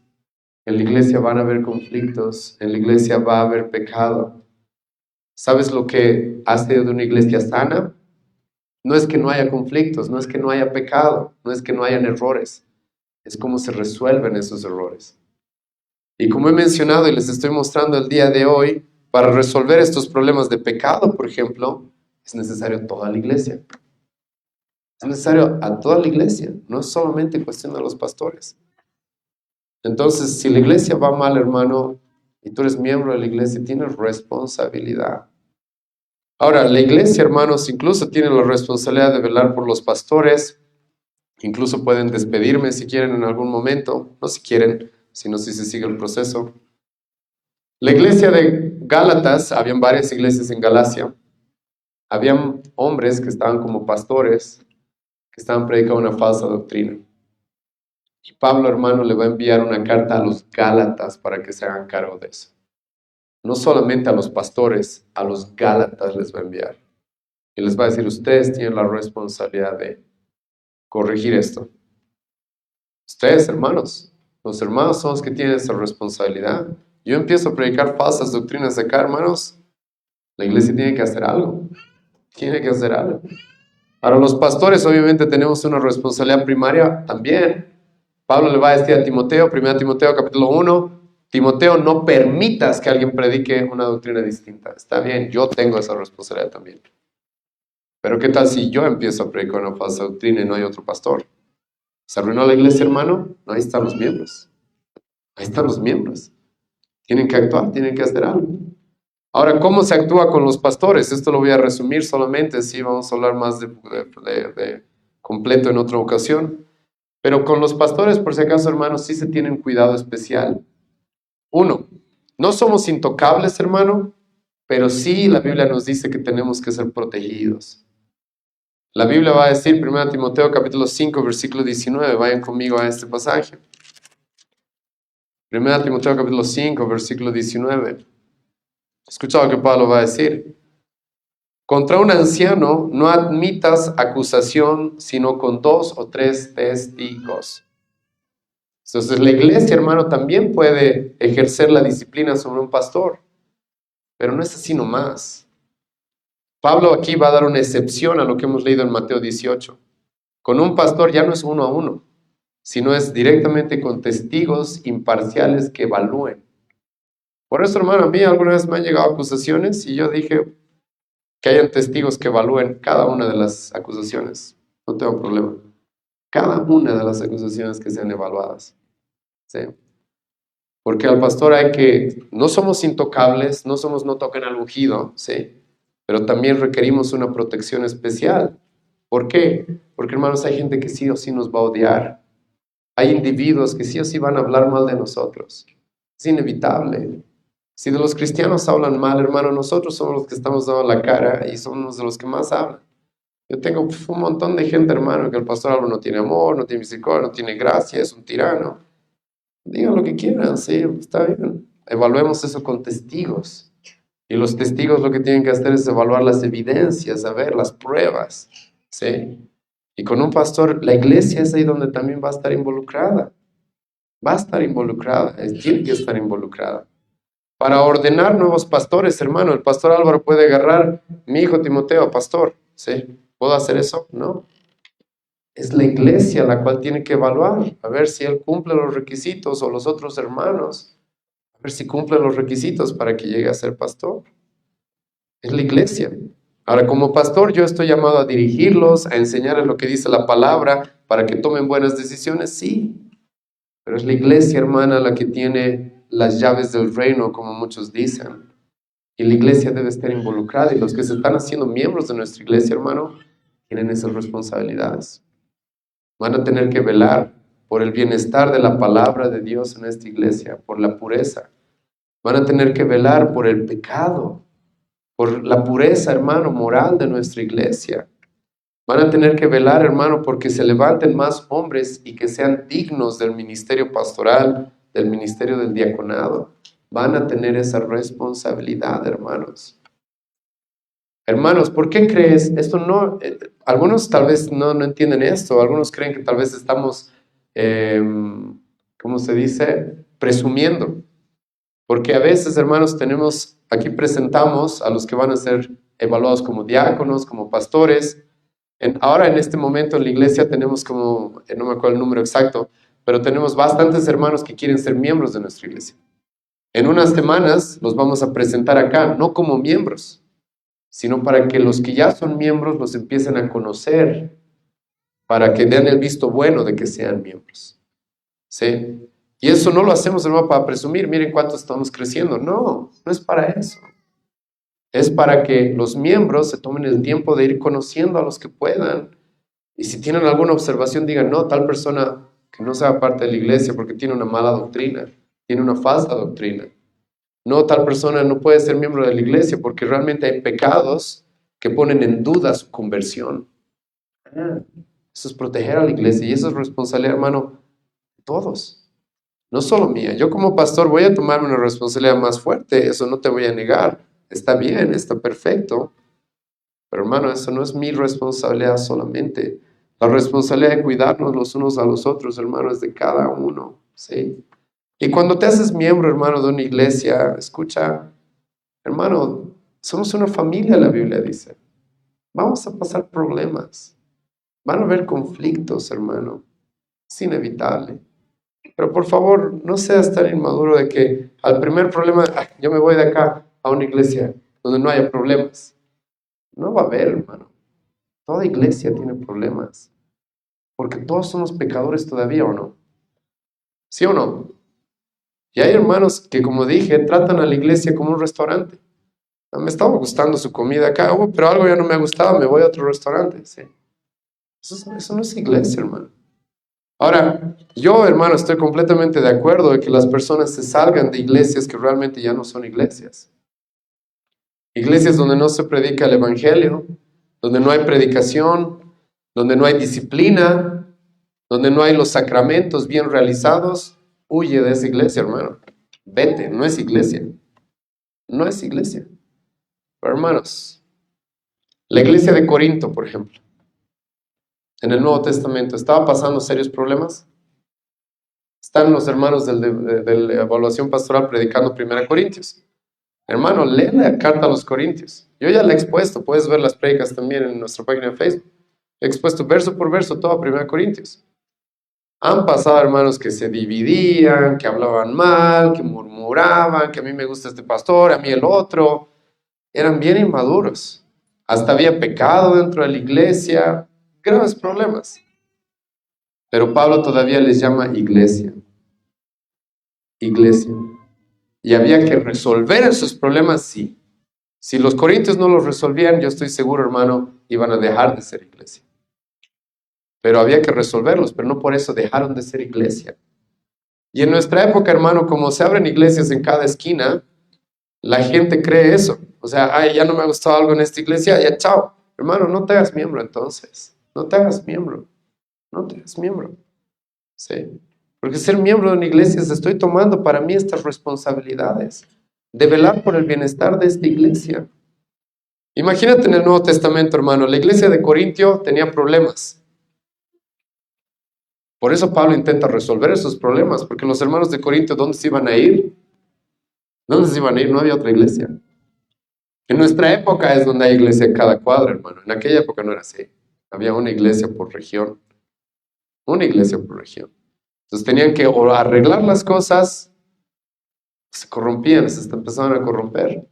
en la iglesia van a haber conflictos, en la iglesia va a haber pecado. ¿Sabes lo que hace de una iglesia sana? No es que no haya conflictos, no es que no haya pecado, no es que no hayan errores. Es cómo se resuelven esos errores. Y como he mencionado y les estoy mostrando el día de hoy, para resolver estos problemas de pecado, por ejemplo, es necesario toda la iglesia. Es necesario a toda la iglesia, no es solamente cuestión de los pastores. Entonces, si la iglesia va mal, hermano, y tú eres miembro de la iglesia, tienes responsabilidad. Ahora, la iglesia, hermanos, incluso tiene la responsabilidad de velar por los pastores. Incluso pueden despedirme si quieren en algún momento, no si quieren, sino si se sigue el proceso. La iglesia de Gálatas, habían varias iglesias en Galacia, habían hombres que estaban como pastores, que estaban predicando una falsa doctrina. Y Pablo, hermano, le va a enviar una carta a los Gálatas para que se hagan cargo de eso. No solamente a los pastores, a los Gálatas les va a enviar. Y les va a decir, ustedes tienen la responsabilidad de corregir esto. Ustedes, hermanos, los hermanos son los que tienen esa responsabilidad. Yo empiezo a predicar falsas doctrinas acá, hermanos. La iglesia tiene que hacer algo. Tiene que hacer algo. Para los pastores, obviamente, tenemos una responsabilidad primaria también. Pablo le va a decir a Timoteo, 1 Timoteo capítulo 1, Timoteo, no permitas que alguien predique una doctrina distinta. Está bien, yo tengo esa responsabilidad también. Pero ¿qué tal si yo empiezo a predicar una falsa doctrina y no hay otro pastor? ¿Se arruinó la iglesia, hermano? No, ahí están los miembros. Ahí están los miembros. Tienen que actuar, tienen que hacer algo. Ahora, ¿cómo se actúa con los pastores? Esto lo voy a resumir solamente, sí, vamos a hablar más de completo en otra ocasión. Pero con los pastores, por si acaso, hermanos, sí se tiene un cuidado especial. Uno, no somos intocables, hermano, pero sí la Biblia nos dice que tenemos que ser protegidos. La Biblia va a decir, 1 Timoteo capítulo 5, versículo 19, vayan conmigo a este pasaje. 1 Timoteo capítulo 5, versículo 19. Escucha lo que Pablo va a decir. Contra un anciano no admitas acusación, sino con 2 o 3 testigos. Entonces la iglesia, hermano, también puede ejercer la disciplina sobre un pastor, pero no es así nomás. Pablo aquí va a dar una excepción a lo que hemos leído en Mateo 18. Con un pastor ya no es 1 a 1, sino es directamente con testigos imparciales que evalúen. Por eso, hermano, a mí alguna vez me han llegado acusaciones y yo dije que hayan testigos que evalúen cada una de las acusaciones. No tengo problema. Cada una de las acusaciones que sean evaluadas. ¿Sí? Porque al pastor no somos intocables, no somos no toquen al ungido, ¿sí? Pero también requerimos una protección especial. ¿Por qué? Porque, hermanos, hay gente que sí o sí nos va a odiar. Hay individuos que sí o sí van a hablar mal de nosotros. Es inevitable. Si de los cristianos hablan mal, hermano, nosotros somos los que estamos dando la cara y somos de los que más hablan. Yo tengo un montón de gente, hermano, que el pastor Álvaro no tiene amor, no tiene misericordia, no tiene gracia, es un tirano. Digan lo que quieran, sí, está bien. Evaluemos eso con testigos. Y los testigos lo que tienen que hacer es evaluar las evidencias, a ver, las pruebas, ¿sí? Y con un pastor, la iglesia es ahí donde también va a estar involucrada. Va a estar involucrada, tiene que estar involucrada. Para ordenar nuevos pastores, hermano, el pastor Álvaro puede agarrar, mi hijo Timoteo, pastor, ¿sí? ¿Puedo hacer eso? No. Es la iglesia la cual tiene que evaluar, a ver si él cumple los requisitos o los otros hermanos, a ver si cumplen los requisitos para que llegue a ser pastor. Es la iglesia. Ahora, como pastor, yo estoy llamado a dirigirlos, a enseñarles lo que dice la palabra para que tomen buenas decisiones, sí. Pero es la iglesia, hermana, la que tiene las llaves del reino, como muchos dicen. Y la iglesia debe estar involucrada. Y los que se están haciendo miembros de nuestra iglesia, hermano, tienen esas responsabilidades. Van a tener que velar por el bienestar de la palabra de Dios en esta iglesia, por la pureza. Van a tener que velar por el pecado, por la pureza, hermano, moral de nuestra iglesia. Van a tener que velar, hermano, porque se levanten más hombres y que sean dignos del ministerio pastoral, del ministerio del diaconado. Van a tener esa responsabilidad, hermanos. Hermanos, ¿por qué crees? Esto no, algunos tal vez no entienden esto, algunos creen que tal vez estamos, ¿cómo se dice? Presumiendo. Porque a veces, hermanos, aquí presentamos a los que van a ser evaluados como diáconos, como pastores. Ahora en este momento en la iglesia tenemos como, no me acuerdo el número exacto, pero tenemos bastantes hermanos que quieren ser miembros de nuestra iglesia. En unas semanas los vamos a presentar acá, no como miembros, sino para que los que ya son miembros los empiecen a conocer, para que den el visto bueno de que sean miembros. ¿Sí? Y eso no lo hacemos, hermano, para presumir, miren cuánto estamos creciendo. No, no es para eso. Es para que los miembros se tomen el tiempo de ir conociendo a los que puedan. Y si tienen alguna observación, digan, no, tal persona que no sea parte de la iglesia porque tiene una mala doctrina, tiene una falsa doctrina. No, tal persona no puede ser miembro de la iglesia porque realmente hay pecados que ponen en duda su conversión. Eso es proteger a la iglesia y eso es responsabilidad, hermano, de todos. No solo mía. Yo como pastor voy a tomarme una responsabilidad más fuerte, eso no te voy a negar. Está bien, está perfecto. Pero hermano, eso no es mi responsabilidad solamente. La responsabilidad de cuidarnos los unos a los otros, hermano, es de cada uno. ¿Sí? Y cuando te haces miembro, hermano, de una iglesia, escucha, hermano, somos una familia, la Biblia dice. Vamos a pasar problemas. Van a haber conflictos, hermano. Es inevitable. Pero por favor, no seas tan inmaduro de que al primer problema, yo me voy de acá a una iglesia donde no haya problemas. No va a haber, hermano. Toda iglesia tiene problemas. Porque todos somos pecadores todavía, ¿o no? ¿Sí o no? Y hay hermanos que, como dije, tratan a la iglesia como un restaurante. Me estaba gustando su comida acá, pero algo ya no me ha gustado, me voy a otro restaurante. ¿Sí? Eso no es iglesia, hermano. Ahora, yo, hermano, estoy completamente de acuerdo de que las personas se salgan de iglesias que realmente ya no son iglesias. Iglesias donde no se predica el evangelio, donde no hay predicación, donde no hay disciplina, donde no hay los sacramentos bien realizados. Huye de esa iglesia, hermano. Vete, no es iglesia. No es iglesia. Pero, hermanos, la iglesia de Corinto, por ejemplo, en el Nuevo Testamento, ¿estaba pasando serios problemas? Están los hermanos de la evaluación pastoral predicando 1 Corintios. Hermano, lee la carta a los Corintios. Yo ya la he expuesto, puedes ver las prédicas también en nuestra página de Facebook. He expuesto verso por verso todo a 1 Corintios. Han pasado hermanos que se dividían, que hablaban mal, que murmuraban, que a mí me gusta este pastor, a mí el otro. Eran bien inmaduros. Hasta había pecado dentro de la iglesia, graves problemas. Pero Pablo todavía les llama iglesia. Iglesia. Y había que resolver esos problemas, sí. Si los corintios no los resolvían, yo estoy seguro, hermano, iban a dejar de ser iglesia. Pero había que resolverlos, pero no por eso dejaron de ser iglesia. Y en nuestra época, hermano, como se abren iglesias en cada esquina, la gente cree eso. O sea, ay, ya no me ha gustado algo en esta iglesia, ya chao. Hermano, no te hagas miembro entonces. No te hagas miembro. No te hagas miembro. Sí. Porque ser miembro de una iglesia es estoy tomando para mí estas responsabilidades de velar por el bienestar de esta iglesia. Imagínate en el Nuevo Testamento, hermano, la iglesia de Corintio tenía problemas. Por eso Pablo intenta resolver esos problemas, porque los hermanos de Corintio, ¿dónde se iban a ir? ¿Dónde se iban a ir? No había otra iglesia. En nuestra época es donde hay iglesia en cada cuadra, hermano. En aquella época no era así. Había una iglesia por región. Una iglesia por región. Entonces tenían que o arreglar las cosas, se corrompían, empezaban a corromper.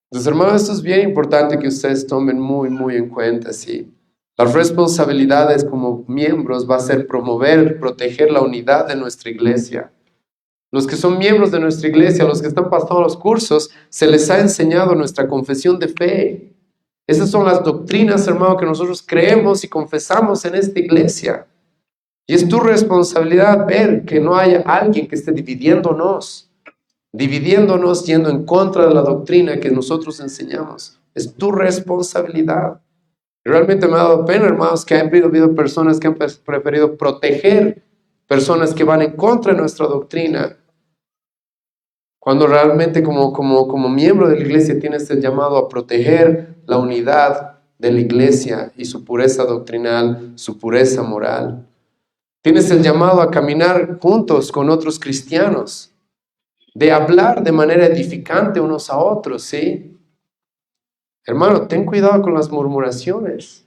Entonces, hermano, esto es bien importante que ustedes tomen muy, muy en cuenta, ¿sí? Las responsabilidades como miembros va a ser promover, proteger la unidad de nuestra iglesia. Los que son miembros de nuestra iglesia, los que están pasando los cursos, se les ha enseñado nuestra confesión de fe. Esas son las doctrinas, hermano, que nosotros creemos y confesamos en esta iglesia. Y es tu responsabilidad ver que no haya alguien que esté dividiéndonos yendo en contra de la doctrina que nosotros enseñamos. Es tu responsabilidad. Realmente me ha dado pena, hermanos, que ha habido personas que han preferido proteger personas que van en contra de nuestra doctrina, cuando realmente como miembro de la iglesia tienes el llamado a proteger la unidad de la iglesia y su pureza doctrinal, su pureza moral. Tienes el llamado a caminar juntos con otros cristianos, de hablar de manera edificante unos a otros, ¿sí? Hermano, ten cuidado con las murmuraciones.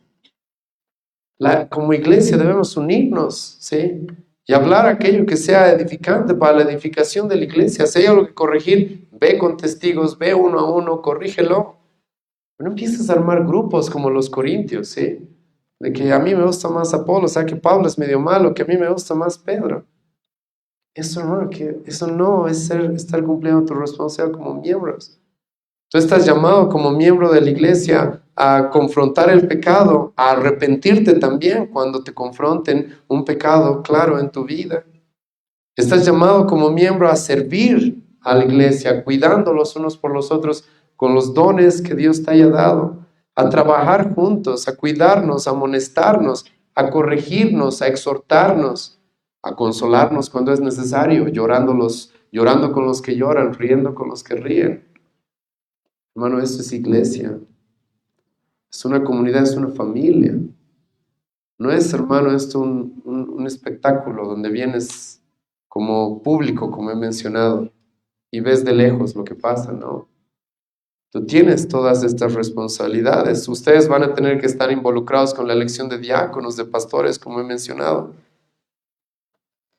Como iglesia debemos unirnos, ¿sí? Y hablar aquello que sea edificante para la edificación de la iglesia. Si hay algo que corregir, ve con testigos, ve uno a uno, corrígelo. No empieces a armar grupos como los corintios, ¿sí? De que a mí me gusta más Apolo, o sea que Pablo es medio malo, que a mí me gusta más Pedro. Eso, hermano, que eso no es estar cumpliendo tu responsabilidad como miembros. Tú estás llamado como miembro de la iglesia a confrontar el pecado, a arrepentirte también cuando te confronten un pecado claro en tu vida. Estás llamado como miembro a servir a la iglesia, cuidando los unos por los otros con los dones que Dios te haya dado, a trabajar juntos, a cuidarnos, a amonestarnos, a corregirnos, a exhortarnos, a consolarnos cuando es necesario, llorando con los que lloran, riendo con los que ríen. Hermano, esto es iglesia. Es una comunidad, es una familia. No es, hermano, esto un espectáculo donde vienes como público, como he mencionado, y ves de lejos lo que pasa, ¿no? Tú tienes todas estas responsabilidades. Ustedes van a tener que estar involucrados con la elección de diáconos, de pastores, como he mencionado.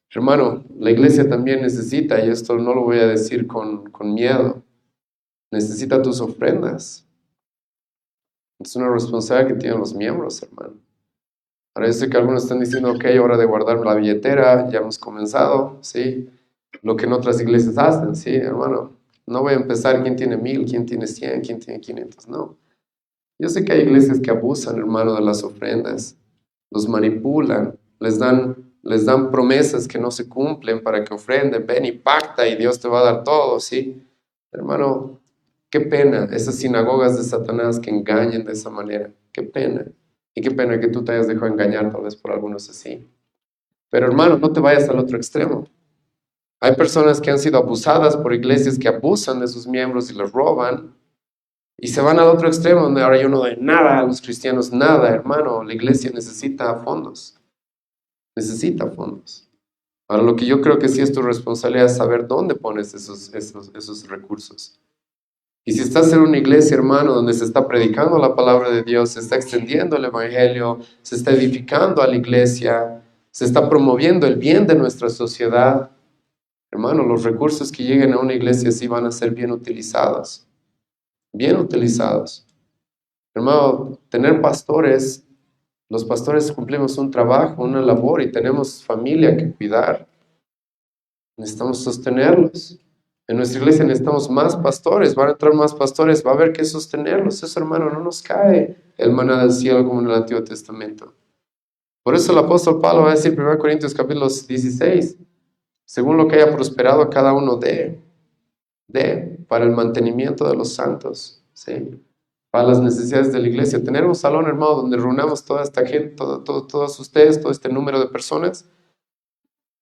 Hermano, la iglesia también necesita, y esto no lo voy a decir con miedo, necesita tus ofrendas. Es una responsabilidad que tienen los miembros, hermano. Ahora yo sé que algunos están diciendo, ok, hora de guardar la billetera, ya hemos comenzado, ¿sí? Lo que en otras iglesias hacen, ¿sí, hermano? No voy a empezar quién tiene 1000, quién tiene 100, quién tiene 500, no. Yo sé que hay iglesias que abusan, hermano, de las ofrendas, los manipulan, les dan promesas que no se cumplen para que ofrenden, ven y pacta y Dios te va a dar todo, ¿sí? Hermano, qué pena esas sinagogas de Satanás que engañen de esa manera, qué pena. Y qué pena que tú te hayas dejado engañar tal vez por algunos así. Pero hermano, no te vayas al otro extremo. Hay personas que han sido abusadas por iglesias que abusan de sus miembros y los roban. Y se van al otro extremo donde ahora yo no doy nada a los cristianos, nada, hermano. La iglesia necesita fondos. Necesita fondos. Ahora lo que yo creo que sí es tu responsabilidad es saber dónde pones esos recursos. Y si estás en una iglesia, hermano, donde se está predicando la palabra de Dios, se está extendiendo el evangelio, se está edificando a la iglesia, se está promoviendo el bien de nuestra sociedad, hermano, los recursos que lleguen a una iglesia sí van a ser bien utilizados. Bien utilizados. Hermano, tener pastores, los pastores cumplimos un trabajo, una labor y tenemos familia que cuidar. Necesitamos sostenerlos. En nuestra iglesia necesitamos más pastores, van a entrar más pastores, va a haber que sostenerlos. Eso, hermano, no nos cae el maná del cielo como en el Antiguo Testamento. Por eso el apóstol Pablo va a decir en 1 Corintios capítulo 16, según lo que haya prosperado a cada uno de para el mantenimiento de los santos, ¿sí? Para las necesidades de la iglesia. Tener un salón, hermano, donde reunamos toda esta gente, todos ustedes, todo este número de personas,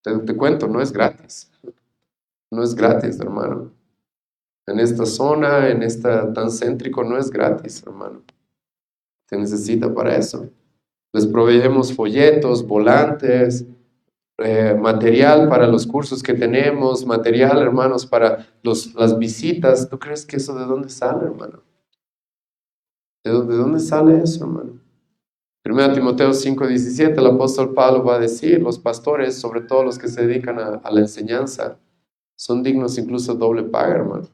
te cuento, no es gratis. No es gratis, hermano. En esta zona, en esta tan céntrico, no es gratis, hermano. Se necesita para eso. Les proveemos folletos, volantes, material para los cursos que tenemos, material, hermanos, para las visitas. ¿Tú crees que eso de dónde sale, hermano? ¿De dónde sale eso, hermano? 1 Timoteo 5:17, el apóstol Pablo va a decir, los pastores, sobre todo los que se dedican a la enseñanza, son dignos incluso doble paga, hermano.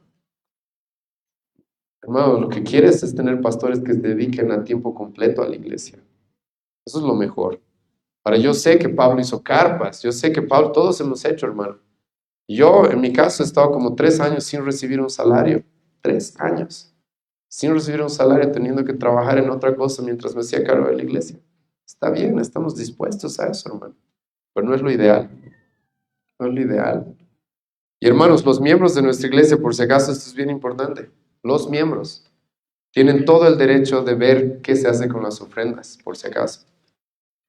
Hermano, lo que quieres es tener pastores que se dediquen a tiempo completo a la iglesia. Eso es lo mejor. Ahora, yo sé que Pablo hizo carpas, yo sé que Pablo, todos hemos hecho, hermano. Yo, en mi caso, he estado como 3 años sin recibir un salario. 3 años. Sin recibir un salario, teniendo que trabajar en otra cosa mientras me hacía cargo de la iglesia. Está bien, estamos dispuestos a eso, hermano. Pero no es lo ideal. No es lo ideal. Y hermanos, los miembros de nuestra iglesia, por si acaso, esto es bien importante. Los miembros tienen todo el derecho de ver qué se hace con las ofrendas, por si acaso.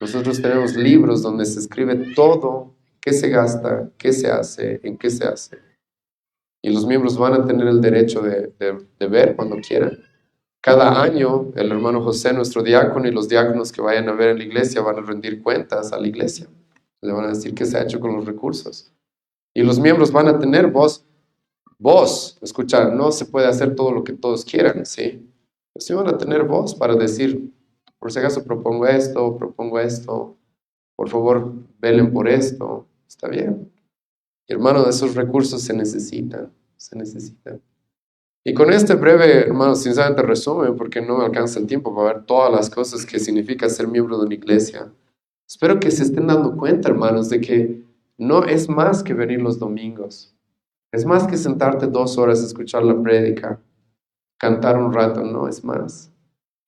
Nosotros tenemos libros donde se escribe todo, qué se gasta, qué se hace, en qué se hace. Y los miembros van a tener el derecho de ver cuando quieran. Cada año el hermano José, nuestro diácono, y los diáconos que vayan a ver en la iglesia van a rendir cuentas a la iglesia. Le van a decir qué se ha hecho con los recursos. Y los miembros van a tener voz. Escucha, no se puede hacer todo lo que todos quieran, ¿sí? Pero sí van a tener voz para decir, por si acaso propongo esto, por favor, velen por esto, está bien. Y hermano, de esos recursos se necesitan. Y con este breve, hermano, sinceramente resumen, porque no me alcanza el tiempo para ver todas las cosas que significa ser miembro de una iglesia. Espero que se estén dando cuenta, hermanos, de que no es más que venir los domingos. Es más que sentarte 2 horas a escuchar la prédica, cantar un rato, no es más.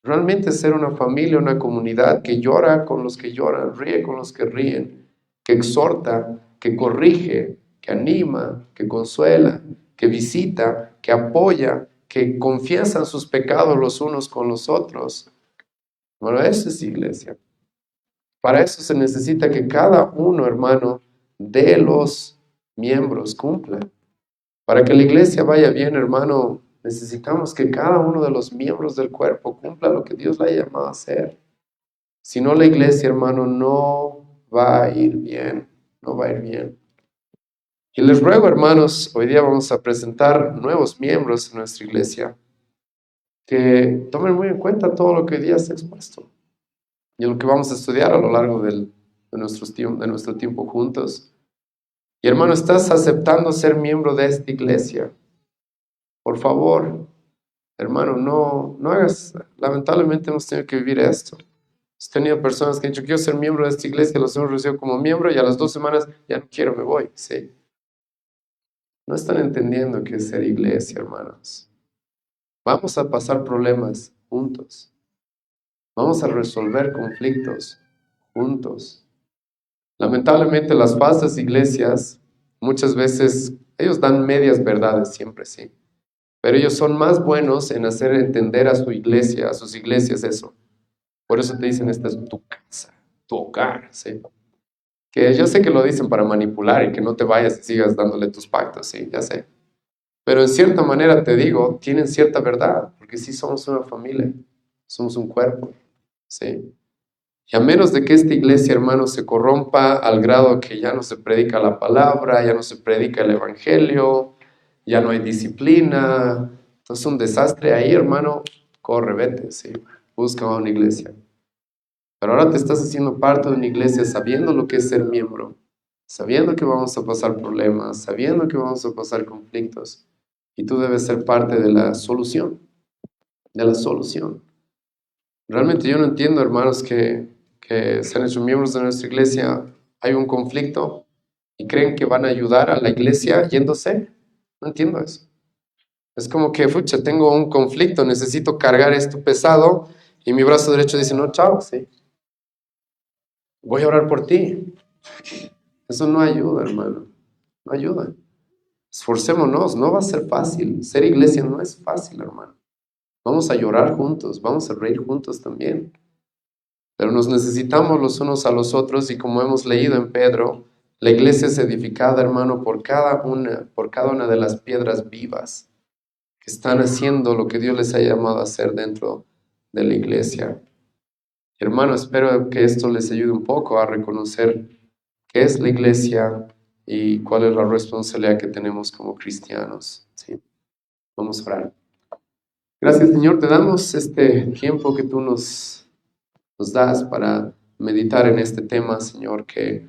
Realmente ser una familia, una comunidad que llora con los que lloran, ríe con los que ríen, que exhorta, que corrige, que anima, que consuela, que visita, que apoya, que confiesan sus pecados los unos con los otros. Bueno, eso es iglesia. Para eso se necesita que cada uno, hermano, de los miembros cumpla. Para que la iglesia vaya bien, hermano, necesitamos que cada uno de los miembros del cuerpo cumpla lo que Dios le ha llamado a hacer. Si no, la iglesia, hermano, no va a ir bien, no va a ir bien. Y les ruego, hermanos, hoy día vamos a presentar nuevos miembros en nuestra iglesia, que tomen muy en cuenta todo lo que hoy día se ha expuesto y lo que vamos a estudiar a lo largo de nuestro tiempo juntos. Y hermano, ¿estás aceptando ser miembro de esta iglesia? Por favor, hermano, no hagas, lamentablemente hemos tenido que vivir esto. Hemos tenido personas que han dicho, quiero ser miembro de esta iglesia, los hemos recibido como miembro y a las 2 semanas, ya no quiero, me voy. Sí. No están entendiendo qué es ser iglesia, hermanos. Vamos a pasar problemas juntos. Vamos a resolver conflictos juntos. Lamentablemente las falsas iglesias, muchas veces, ellos dan medias verdades siempre, sí. Pero ellos son más buenos en hacer entender a su iglesia, a sus iglesias eso. Por eso te dicen, esta es tu casa, tu hogar, ¿sí? Que yo sé que lo dicen para manipular y que no te vayas y sigas dándole tus pactos, sí, ya sé. Pero en cierta manera te digo, tienen cierta verdad, porque sí somos una familia, somos un cuerpo, ¿sí? Y a menos de que esta iglesia, hermano, se corrompa al grado que ya no se predica la palabra, ya no se predica el evangelio, ya no hay disciplina, entonces un desastre ahí, hermano, corre, vete, ¿sí? Busca una iglesia. Pero ahora te estás haciendo parte de una iglesia sabiendo lo que es ser miembro, sabiendo que vamos a pasar problemas, sabiendo que vamos a pasar conflictos. Y tú debes ser parte de la solución, de la solución. Realmente yo no entiendo, hermanos, que se han hecho miembros de nuestra iglesia, hay un conflicto y creen que van a ayudar a la iglesia yéndose. No entiendo eso. Es como que, fucha, tengo un conflicto, necesito cargar esto pesado y mi brazo derecho dice, no, chao, sí. Voy a orar por ti. Eso no ayuda, hermano. No ayuda. Esforcémonos, no va a ser fácil. Ser iglesia no es fácil, hermano. Vamos a llorar juntos, vamos a reír juntos también. Pero nos necesitamos los unos a los otros y como hemos leído en Pedro, la iglesia es edificada, hermano, por cada una de las piedras vivas que están haciendo lo que Dios les ha llamado a hacer dentro de la iglesia. Hermano, espero que esto les ayude un poco a reconocer qué es la iglesia y cuál es la responsabilidad que tenemos como cristianos. ¿Sí? Vamos a orar. Gracias, Señor, te damos este tiempo que tú nos das para meditar en este tema, Señor, que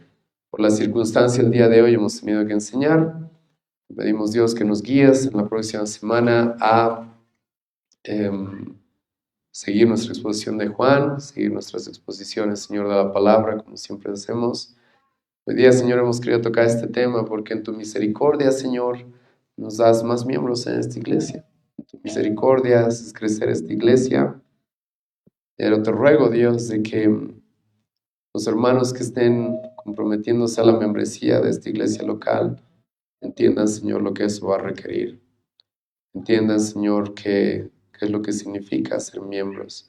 por la circunstancia el día de hoy hemos tenido que enseñar. Pedimos, Dios, que nos guíes en la próxima semana a seguir nuestra exposición de Juan, seguir nuestras exposiciones, Señor, de la palabra, como siempre hacemos. Hoy día, Señor, hemos querido tocar este tema porque en tu misericordia, Señor, nos das más miembros en esta iglesia. En tu misericordia haces crecer esta iglesia. Pero te ruego, Dios, de que los hermanos que estén comprometiéndose a la membresía de esta iglesia local entiendan, Señor, lo que eso va a requerir. Entiendan, Señor, qué es lo que significa ser miembros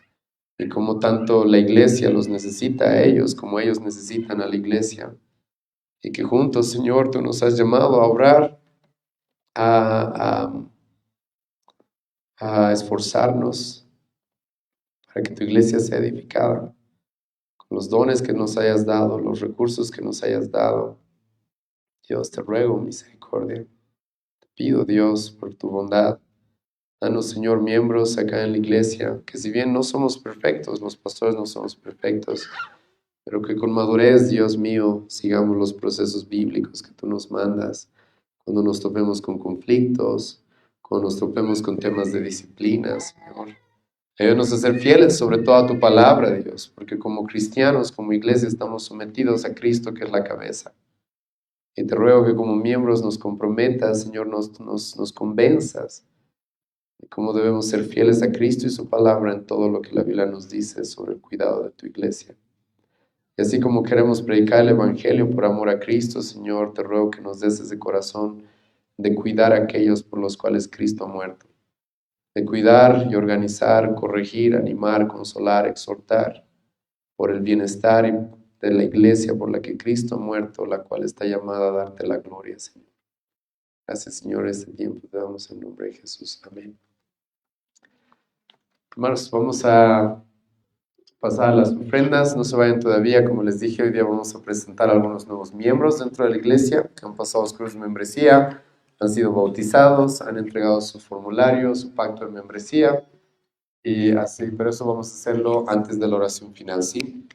y cómo tanto la iglesia los necesita a ellos como ellos necesitan a la iglesia. Y que juntos, Señor, tú nos has llamado a orar, a, a esforzarnos para que tu iglesia sea edificada con los dones que nos hayas dado, los recursos que nos hayas dado. Dios, te ruego misericordia. Te pido, Dios, por tu bondad. Danos, Señor, miembros acá en la iglesia, que si bien no somos perfectos, los pastores no somos perfectos, pero que con madurez, Dios mío, sigamos los procesos bíblicos que tú nos mandas. Cuando nos topemos con conflictos, cuando nos topemos con temas de disciplina, Señor. Ayúdanos a ser fieles sobre todo a tu palabra, Dios, porque como cristianos, como iglesia, estamos sometidos a Cristo, que es la cabeza. Y te ruego que como miembros nos comprometas, Señor, nos convenzas de cómo debemos ser fieles a Cristo y su palabra en todo lo que la Biblia nos dice sobre el cuidado de tu iglesia. Y así como queremos predicar el Evangelio por amor a Cristo, Señor, te ruego que nos des ese corazón de cuidar a aquellos por los cuales Cristo ha muerto. De cuidar y organizar, corregir, animar, consolar, exhortar por el bienestar de la iglesia por la que Cristo ha muerto, la cual está llamada a darte la gloria, Señor. Gracias, Señor, este tiempo te damos en nombre de Jesús. Amén. Hermanos, vamos a pasar a las ofrendas. No se vayan todavía, como les dije, hoy día vamos a presentar a algunos nuevos miembros dentro de la iglesia que han pasado su cruz de membresía, han sido bautizados, han entregado su formulario, su pacto de membresía. Y así, pero eso vamos a hacerlo antes de la oración final, ¿sí?